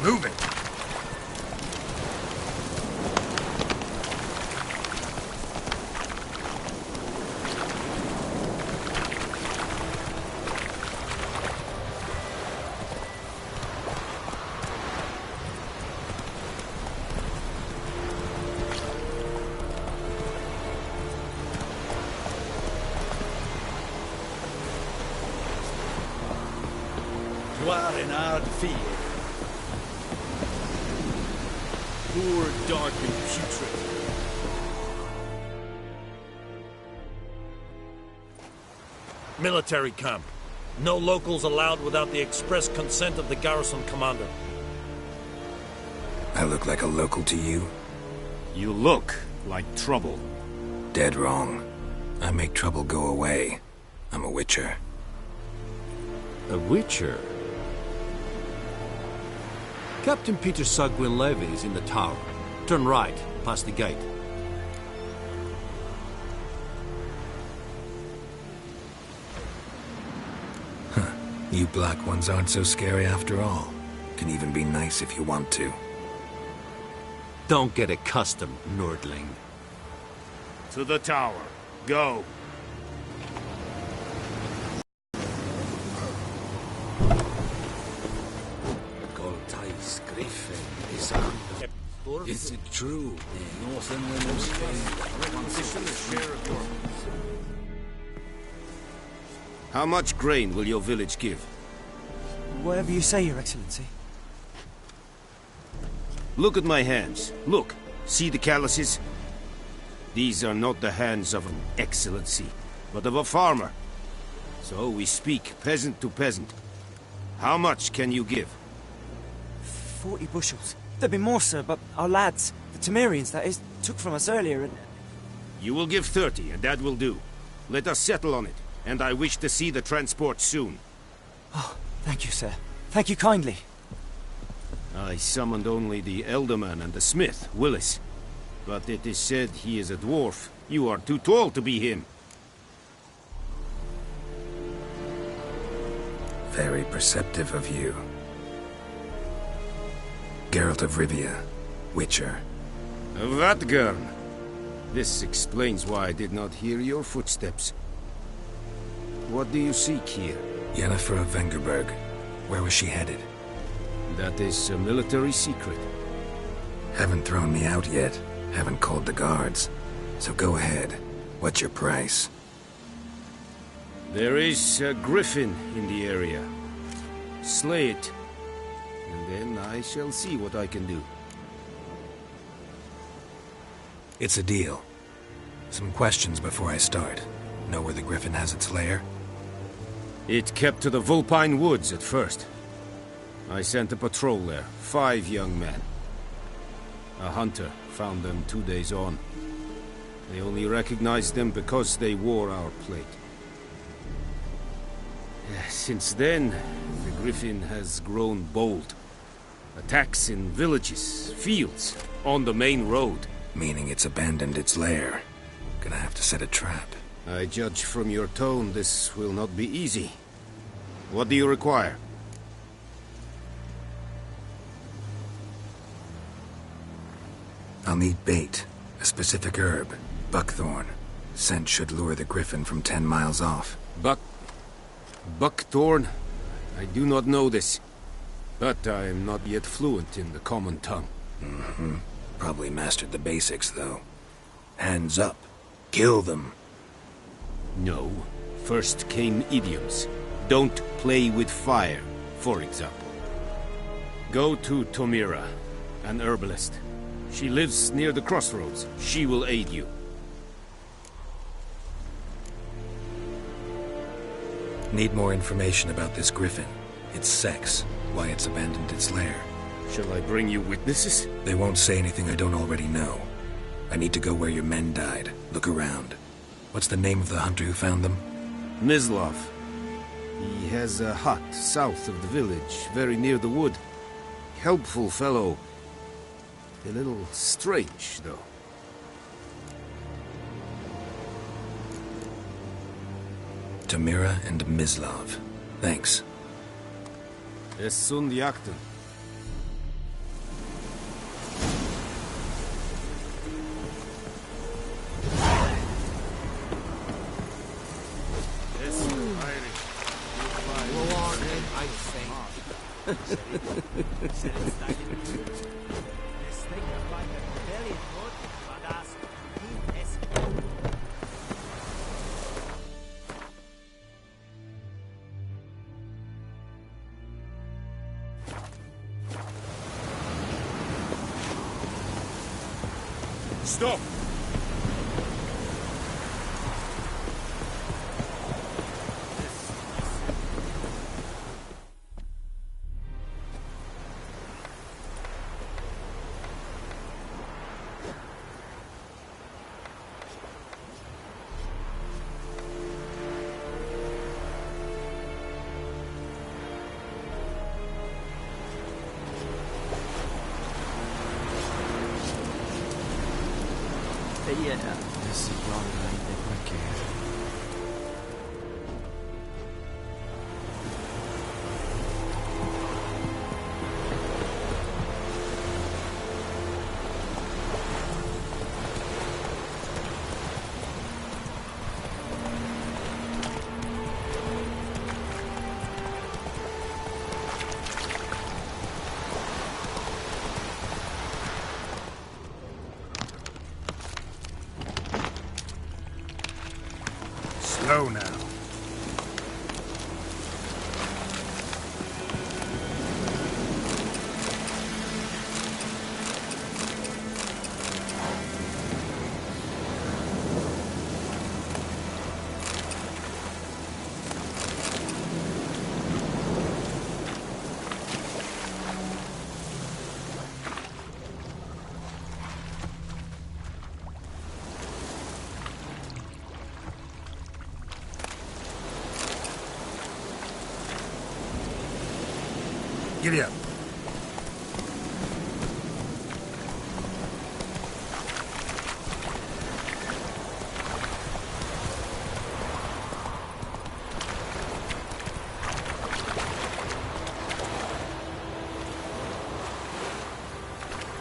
D: Move it.
P: You are in hard field. Poor, dark, and putrid. Military camp. No locals allowed without the express consent of the garrison commander.
B: I look like a local to you?
P: You look like trouble.
B: Dead wrong. I make trouble go away. I'm a witcher.
P: A witcher? Captain Peter Sagwin Levy is in the tower. Turn right, past the gate.
B: Huh. You black ones aren't so scary after all. Can even be nice if you want to.
P: Don't get accustomed, Nordling. To the tower. Go.
I: Is it true?
Q: How much grain will your village give?
K: Whatever you say, Your Excellency.
Q: Look at my hands. Look. See the calluses? These are not the hands of an excellency, but of a farmer. So we speak peasant to peasant. How much can you give?
K: 40 bushels. There'd be more, sir, but our lads, the Temerians, that is, took from us earlier and...
Q: You will give 30, and that will do. Let us settle on it, and I wish to see the transport soon.
K: Oh, thank you, sir. Thank you kindly.
Q: I summoned only the Elderman and the smith, Willis. But it is said he is a dwarf, You are too tall to be him.
B: Very perceptive of you. Geralt of Rivia, Witcher.
Q: Vatgern. This explains why I did not hear your footsteps. What do you seek here?
B: Yennefer of Vengerberg. Where was she headed?
Q: That is a military secret.
B: Haven't thrown me out yet. Haven't called the guards. So go ahead. What's your price?
Q: There is a griffin in the area. Slay it, and then I shall see what I can do.
B: It's a deal. Some questions before I start. Know where the griffin has its lair?
Q: It kept to the Vulpine Woods at first. I sent a patrol there, 5 young men. A hunter found them 2 days on. They only recognized them because they wore our plate. Since then, the griffin has grown bold. Attacks in villages, fields, on the main road.
B: Meaning it's abandoned its lair. Gonna have to set a trap.
Q: I judge from your tone this will not be easy. What do you require?
B: I'll need bait. A specific herb. Buckthorn. Scent should lure the griffin from 10 miles off.
Q: Buckthorn? I do not know this. But I am not yet fluent in the common tongue.
B: Mm-hmm. Probably mastered the basics, though. Hands up. Kill them.
Q: No. First came idioms. Don't play with fire, for example. Go to Tomira, an herbalist. She lives near the crossroads. She will aid you.
B: Need more information about this griffin. Its sex, why it's abandoned its lair.
Q: Shall I bring you witnesses?
B: They won't say anything I don't already know. I need to go where your men died. Look around. What's the name of the hunter who found them?
Q: Mislav. He has a hut south of the village, very near the wood. Helpful fellow. A little strange, though.
B: Tamira and Mislav. Thanks.
Q: Es sunt jakten.
R: Stop!
K: Adesso guarda di qualche...
D: Slow now. Giddy up.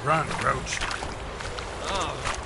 D: Run, Roach.
P: Oh.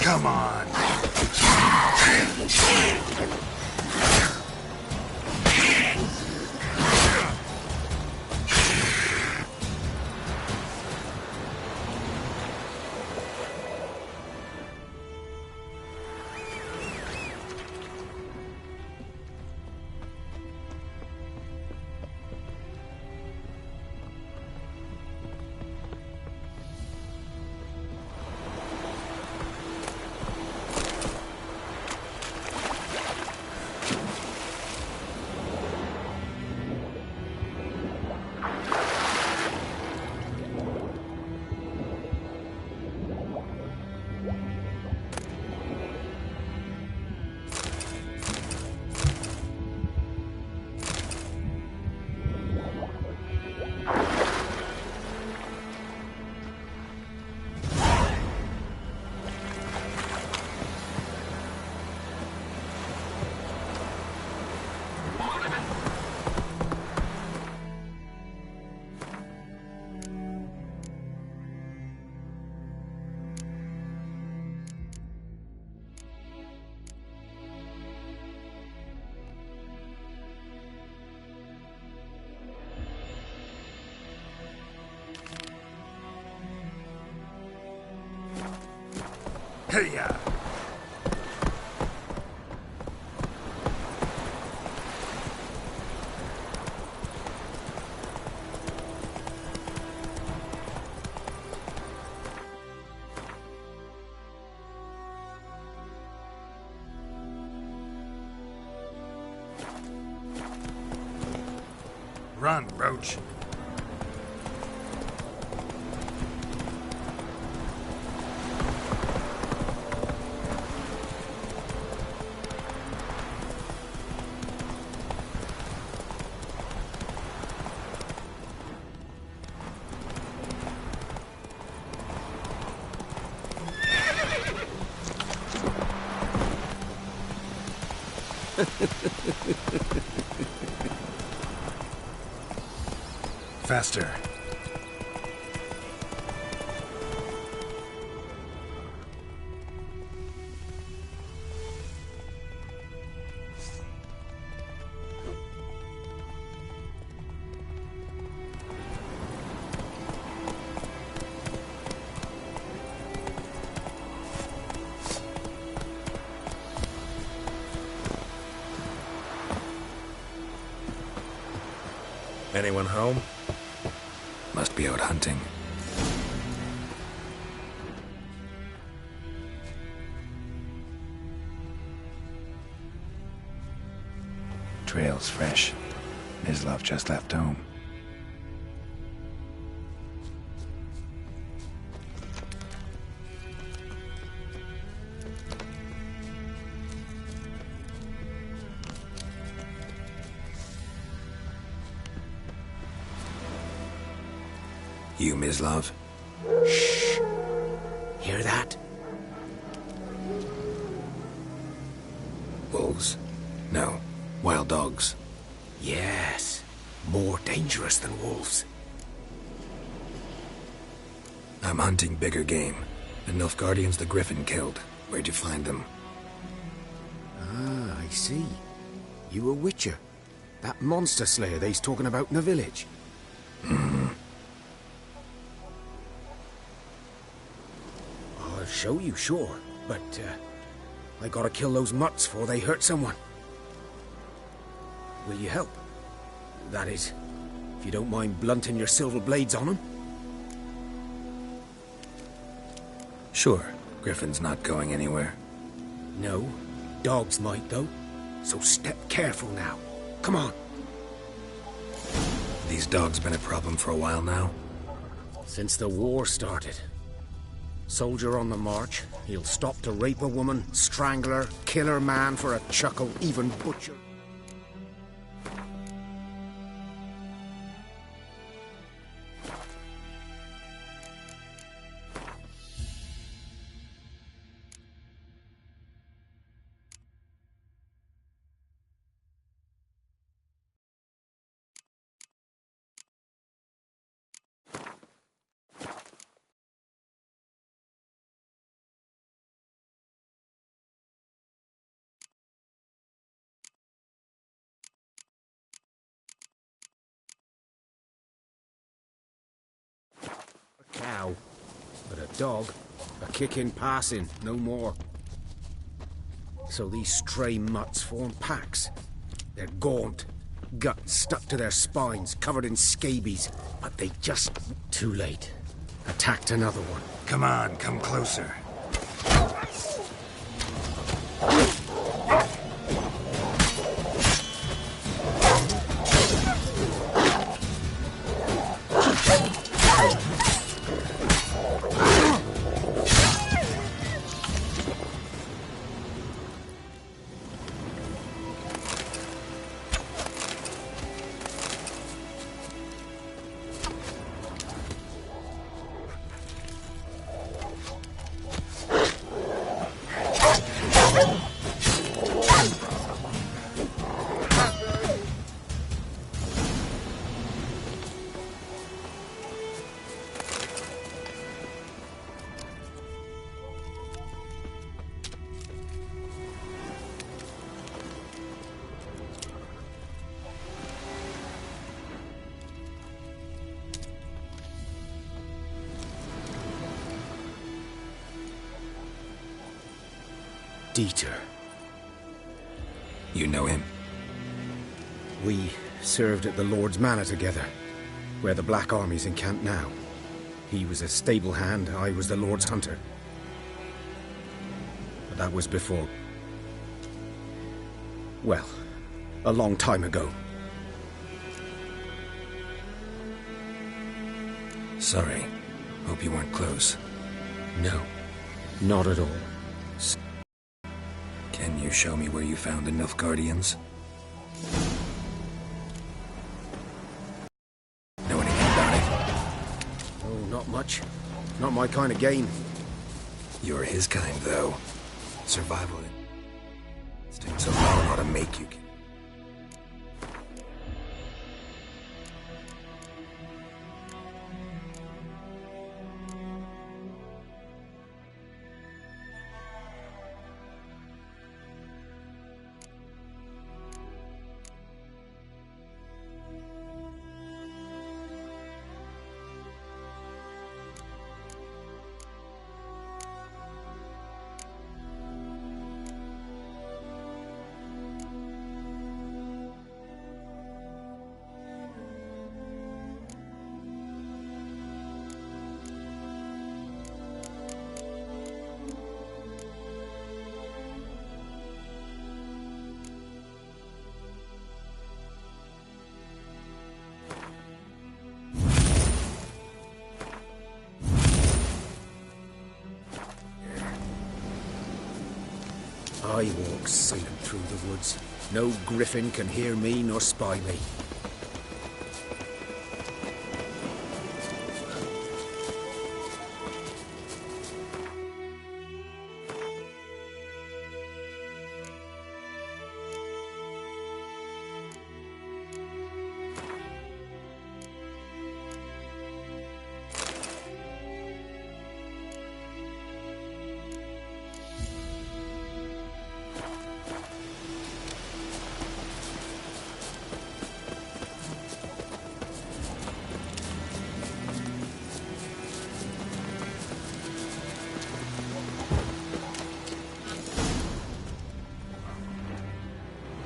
D: Come on. Hey-ya! Run, Roach. Faster.
R: Anyone home?
B: Must be out hunting. Trail's fresh. Mislav just left home. You, Mislav?
F: Shh. Hear that?
B: Wolves? No. Wild dogs.
F: Yes. More dangerous than wolves.
B: I'm hunting bigger game. The Nilfgaardians the Griffin killed. Where'd you find them?
F: Ah, I see. You a witcher. That monster slayer they's talking about in the village.
B: Hmm.
F: I'll show you, sure. But, I gotta kill those mutts before they hurt someone. Will you help? That is, if you don't mind blunting your silver blades on them.
B: Sure. Griffin's not going anywhere.
F: No. Dogs might, though. So step careful now. Come on.
B: These dogs been a problem for a while now?
F: Since the war started. Soldier on the march, he'll stop to rape a woman, strangle her, kill her man for a chuckle, even butcher. Cow. But a dog, a kicking passing, no more. So these stray mutts form packs. They're gaunt, guts stuck to their spines, covered in scabies. But they just... Too late. Attacked another one.
B: Come on, come closer.
F: Dieter.
B: You know him?
F: We served at the Lord's Manor together, where the Black Army's encamped now. He was a stable hand, I was the Lord's hunter. But that was before... well, a long time ago.
B: Sorry. Hope you weren't close.
F: No, not at all.
B: Can you show me where you found the Nilfgaardians? Know anything about it?
F: Oh, not much. Not my kind of game.
B: You're his kind, though. Survival instincts alone ought to make you...
H: I walk silent through the woods. No griffin can hear me nor spy me.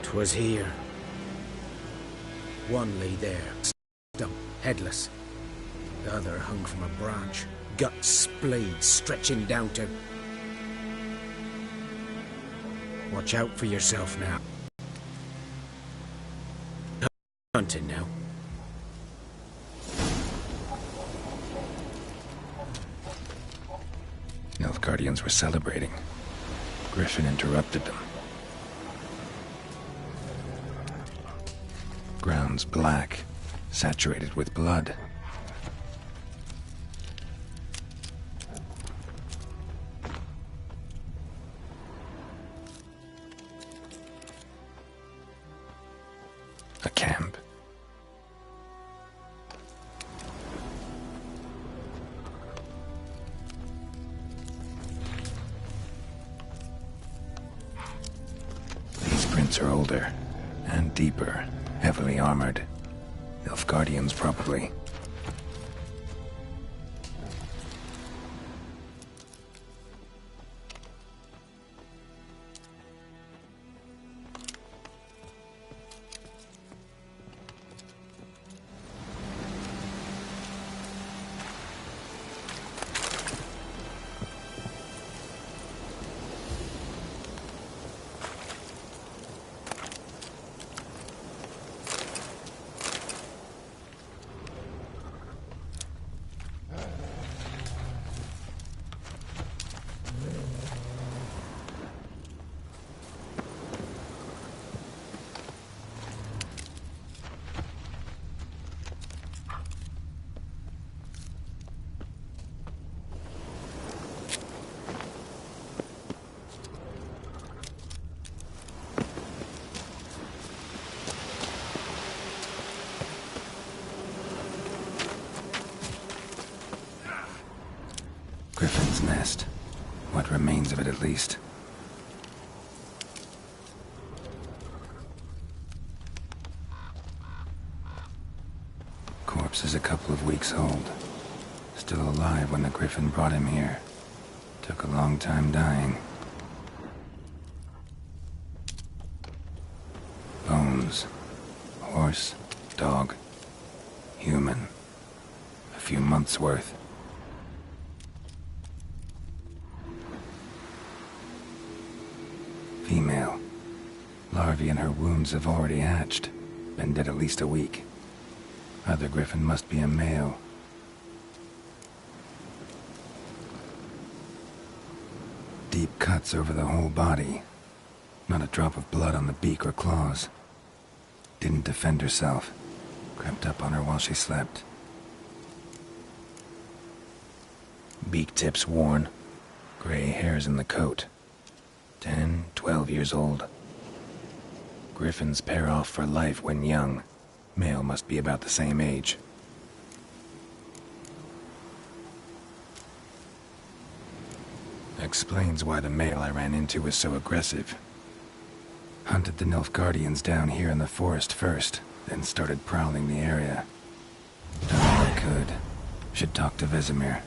H: 'Twas here. One lay there, stump, headless. The other hung from a branch, guts splayed stretching down to... Watch out for yourself now. Hunting now.
B: Nilfgaardians were celebrating. Griffin interrupted them. Ground's black, saturated with blood. A camp. These prints are older and deeper. Heavily armored. Nilfgaardians, probably. Griffin's nest. What remains of it, at least. Corpse is a couple of weeks old. Still alive when the Griffin brought him here. Took a long time dying. Bones. Horse, dog, human. A few months' worth. Female. Larvae in her wounds have already hatched. Been dead at least a week. Other Griffin must be a male. Deep cuts over the whole body. Not a drop of blood on the beak or claws. Didn't defend herself. Crept up on her while she slept. Beak tips worn. Gray hairs in the coat. 10, 12 years old. Griffins pair off for life when young. Male must be about the same age. Explains why the male I ran into was so aggressive. Hunted the Nilfgaardians down here in the forest first, then started prowling the area. Done all I could. Should talk to Vesemir.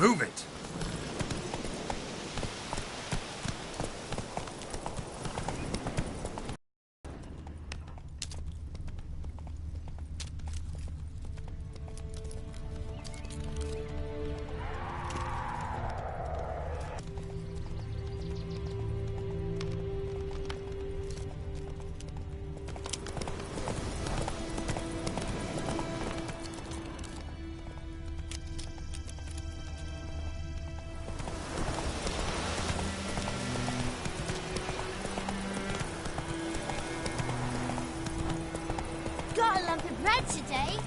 B: Move it!
E: Got a lump of bread today.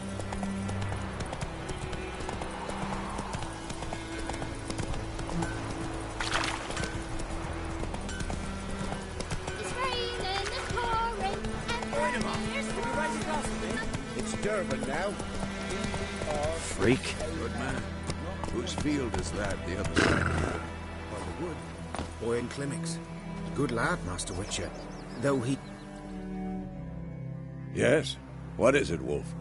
E: It's raining, it's pouring,
Q: It's Durban now.
D: Freak. Good man. Whose field is that, the other side?
Q: By the wood. Boy in clinics. Good lad, Master Witcher. Though he...
D: Yes? What is it, Wolf?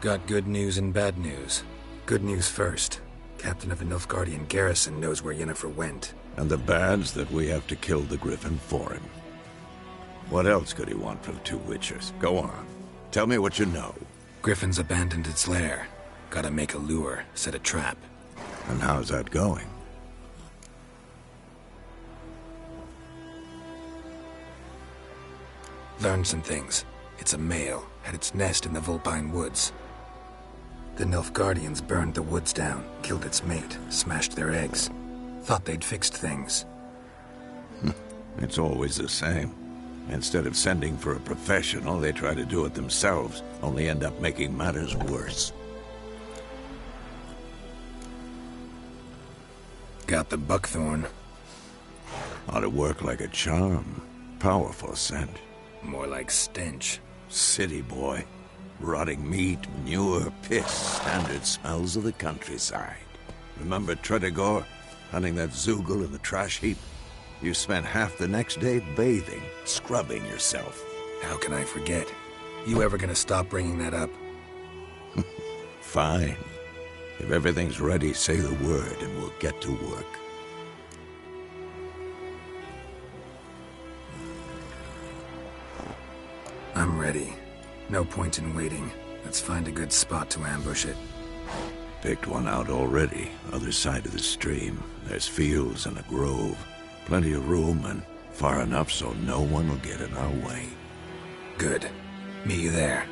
B: Got good news and bad news. Good news first. Captain of the Nilfgaardian garrison knows where Yennefer went.
D: And the bad's that we have to kill the Griffin for him. What else could he want from two Witchers? Go on. Tell me what you know.
B: Griffin's abandoned its lair. Gotta make a lure, set a trap.
D: And how's that going?
B: Learned some things. It's a male, had its nest in the Vulpine Woods. The Nilfgaardians burned the woods down, killed its mate, smashed their eggs. Thought they'd fixed things.
D: It's always the same. Instead of sending for a professional, they try to do it themselves, only end up making matters worse.
B: Got the buckthorn.
D: Ought to work like a charm. Powerful scent.
B: More like stench.
D: City boy. Rotting meat, manure, piss, standard smells of the countryside. Remember Tredegor? Hunting that Zoogle in the trash heap? You spent half the next day bathing, scrubbing yourself.
B: How can I forget? You ever gonna stop bringing that up?
D: Fine. If everything's ready, say the word and we'll get to work.
B: I'm ready. No point in waiting. Let's find a good spot to ambush it.
D: Picked one out already, other side of the stream. There's fields and a grove. Plenty of room and far enough so no one will get in our way.
B: Good. Meet you there.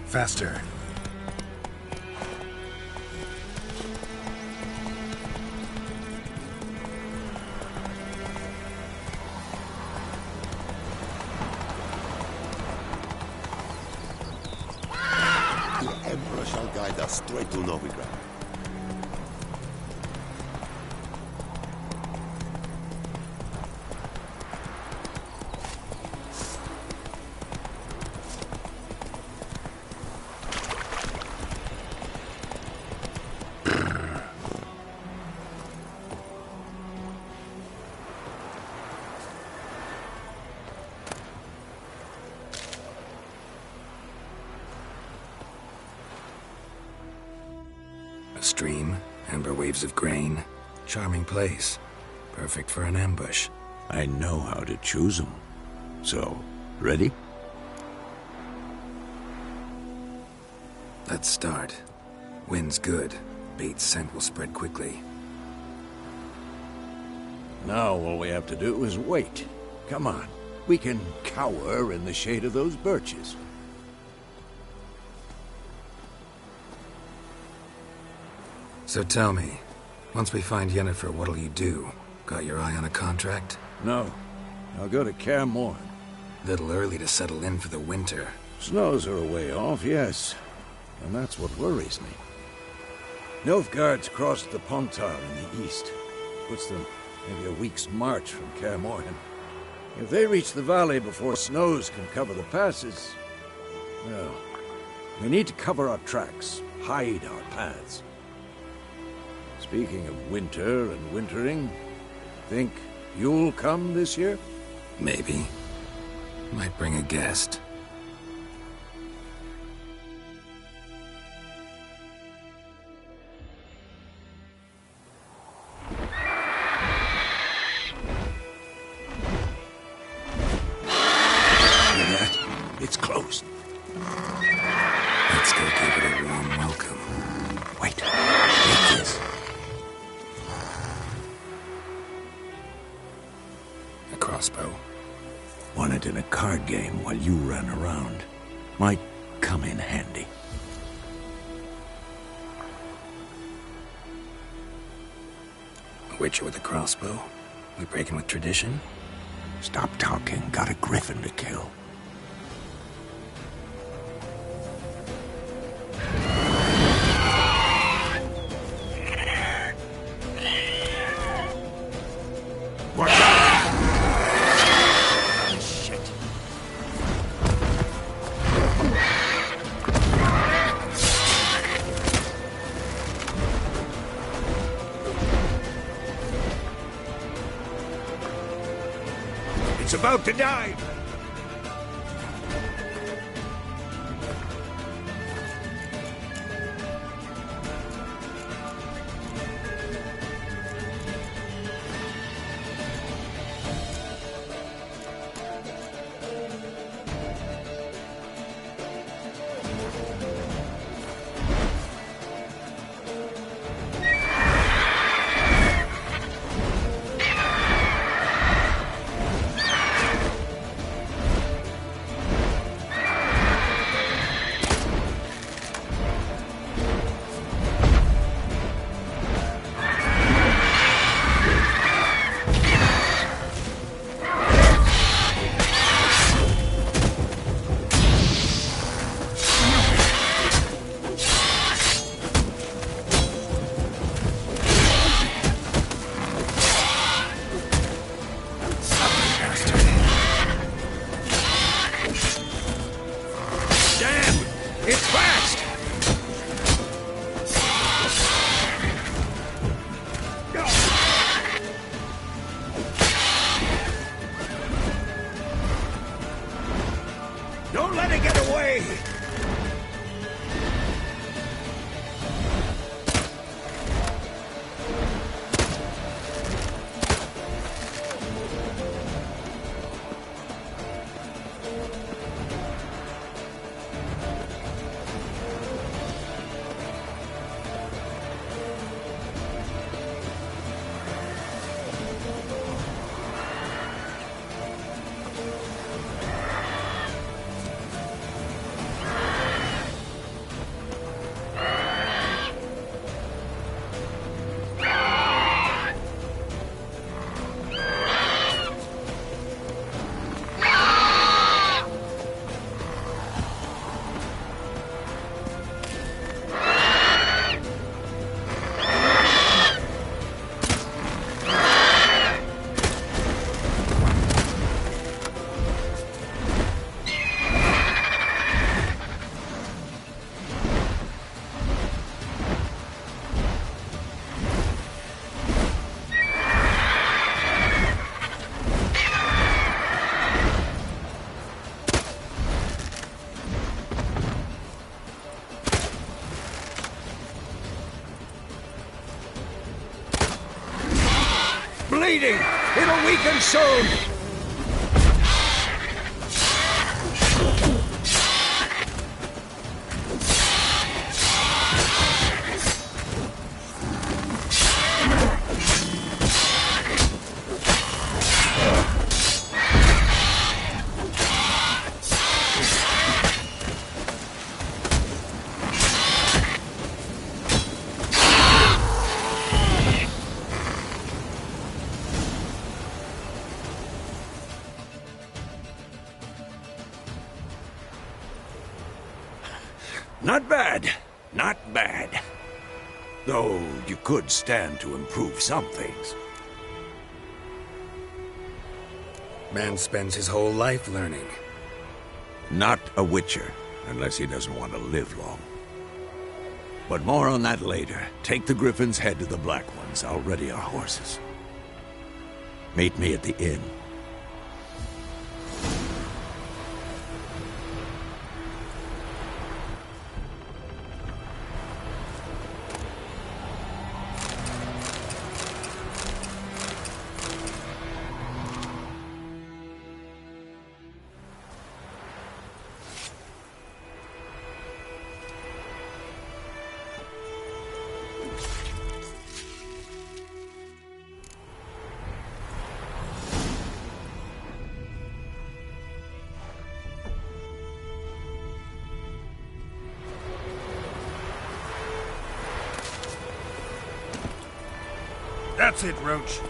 B: Faster.
R: The Emperor shall guide us straight to Novigrad.
B: A stream, amber waves of grain. Charming place. Perfect for an ambush.
D: I know how to choose them. So, ready?
B: Let's start. Wind's good. Bait's scent will spread quickly.
D: Now all we have to do is wait. Come on. We can cower in the shade of those birches.
B: So tell me, once we find Yennefer, what'll you do? Got your eye on a contract?
D: No. I'll go to Kaer Morhen.
B: Little early to settle in for the winter.
D: Snows are a way off, yes. And that's what worries me. Nilfgaard's crossed the Pontar in the east. Puts them maybe a week's march from Kaer Morhen. If they reach the valley before snows can cover the passes, well, we need to cover our tracks, hide our paths. Speaking of winter and wintering, think you'll come this year?
B: Maybe. Might bring a guest.
D: It's closed.
B: Let's go give it a warm welcome.
D: Wait. Take this.
B: A crossbow.
D: Won it in a card game while you ran around. Might come in handy.
B: A witcher with a crossbow? We breaking with tradition?
D: Stop talking. Got a griffin to kill. Watch out! Shit. It's about to die. Don't let it get away! Bleeding! It'll weaken soon! Not bad. Not bad. Though you could stand to improve some things.
B: Man spends his whole life learning.
D: Not a witcher, unless he doesn't want to live long. But more on that later. Take the Griffin's head to the Black Ones. I'll ready our horses. Meet me at the inn.
Q: That's it, Roach.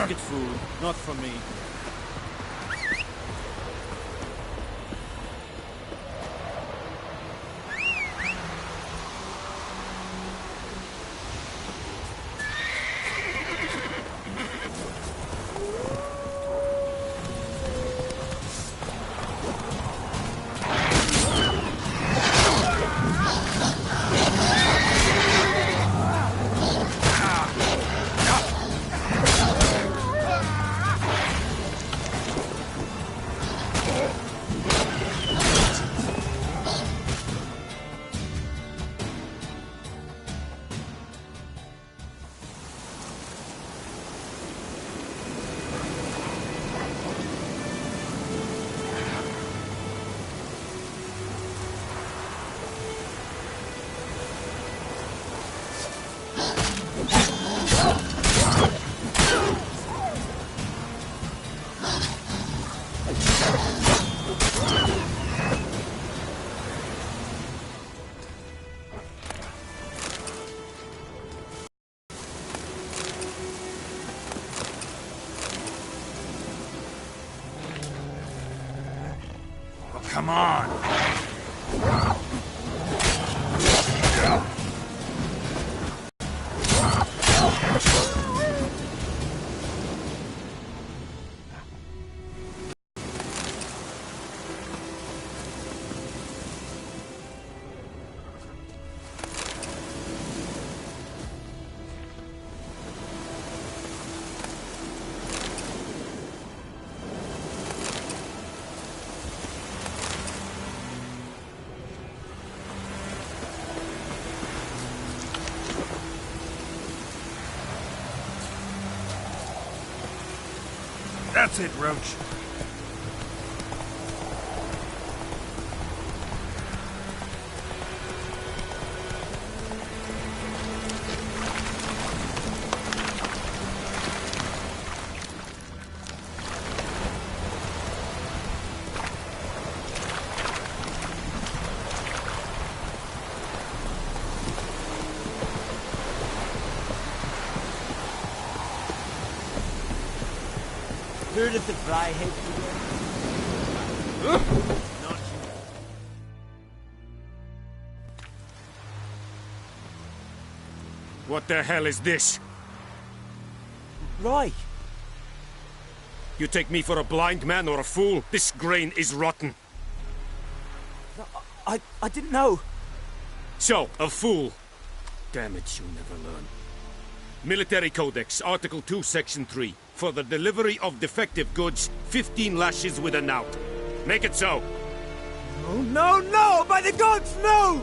L: Get food, not from me.
Q: Come on! That's it, Roach.
K: Heard of the Fryhead today? Not you.
Q: What the hell is this?
K: Right.
Q: You take me for a blind man or a fool? This grain is rotten.
K: No, I didn't know.
Q: So, a fool. Damn it, you'll never learn. Military Codex, Article 2, Section 3. For the delivery of defective goods, 15 lashes with a knout. Make it so.
K: No, no, no! By the gods, no!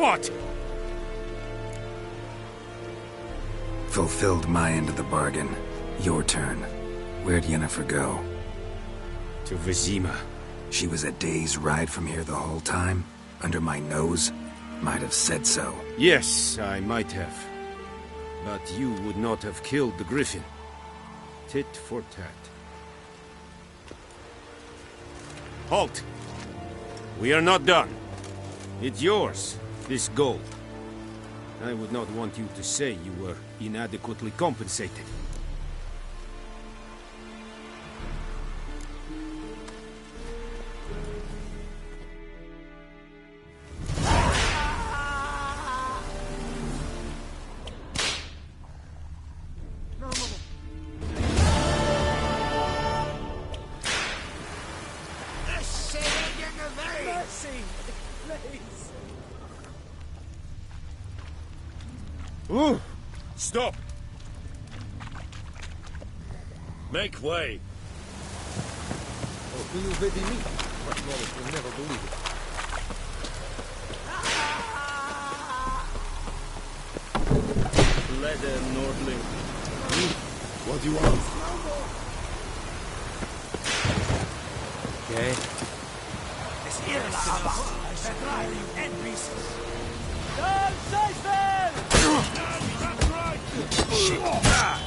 Q: What?
B: Fulfilled my end of the bargain. Your turn. Where'd Yennefer go?
Q: To Vizima.
B: She was a day's ride from here the whole time? Under my nose? Might have said so.
Q: Yes, I might have. But you would not have killed the griffin. Tit for tat. Halt! We are not done. It's yours, this gold. I would not want you to say you were inadequately compensated.
S: Ooh! Stop! Make way!
P: Oh, you ready me? My knowledge will never believe it.
S: Leather, Nordling.
R: What do you want?
K: Okay.
S: Shit!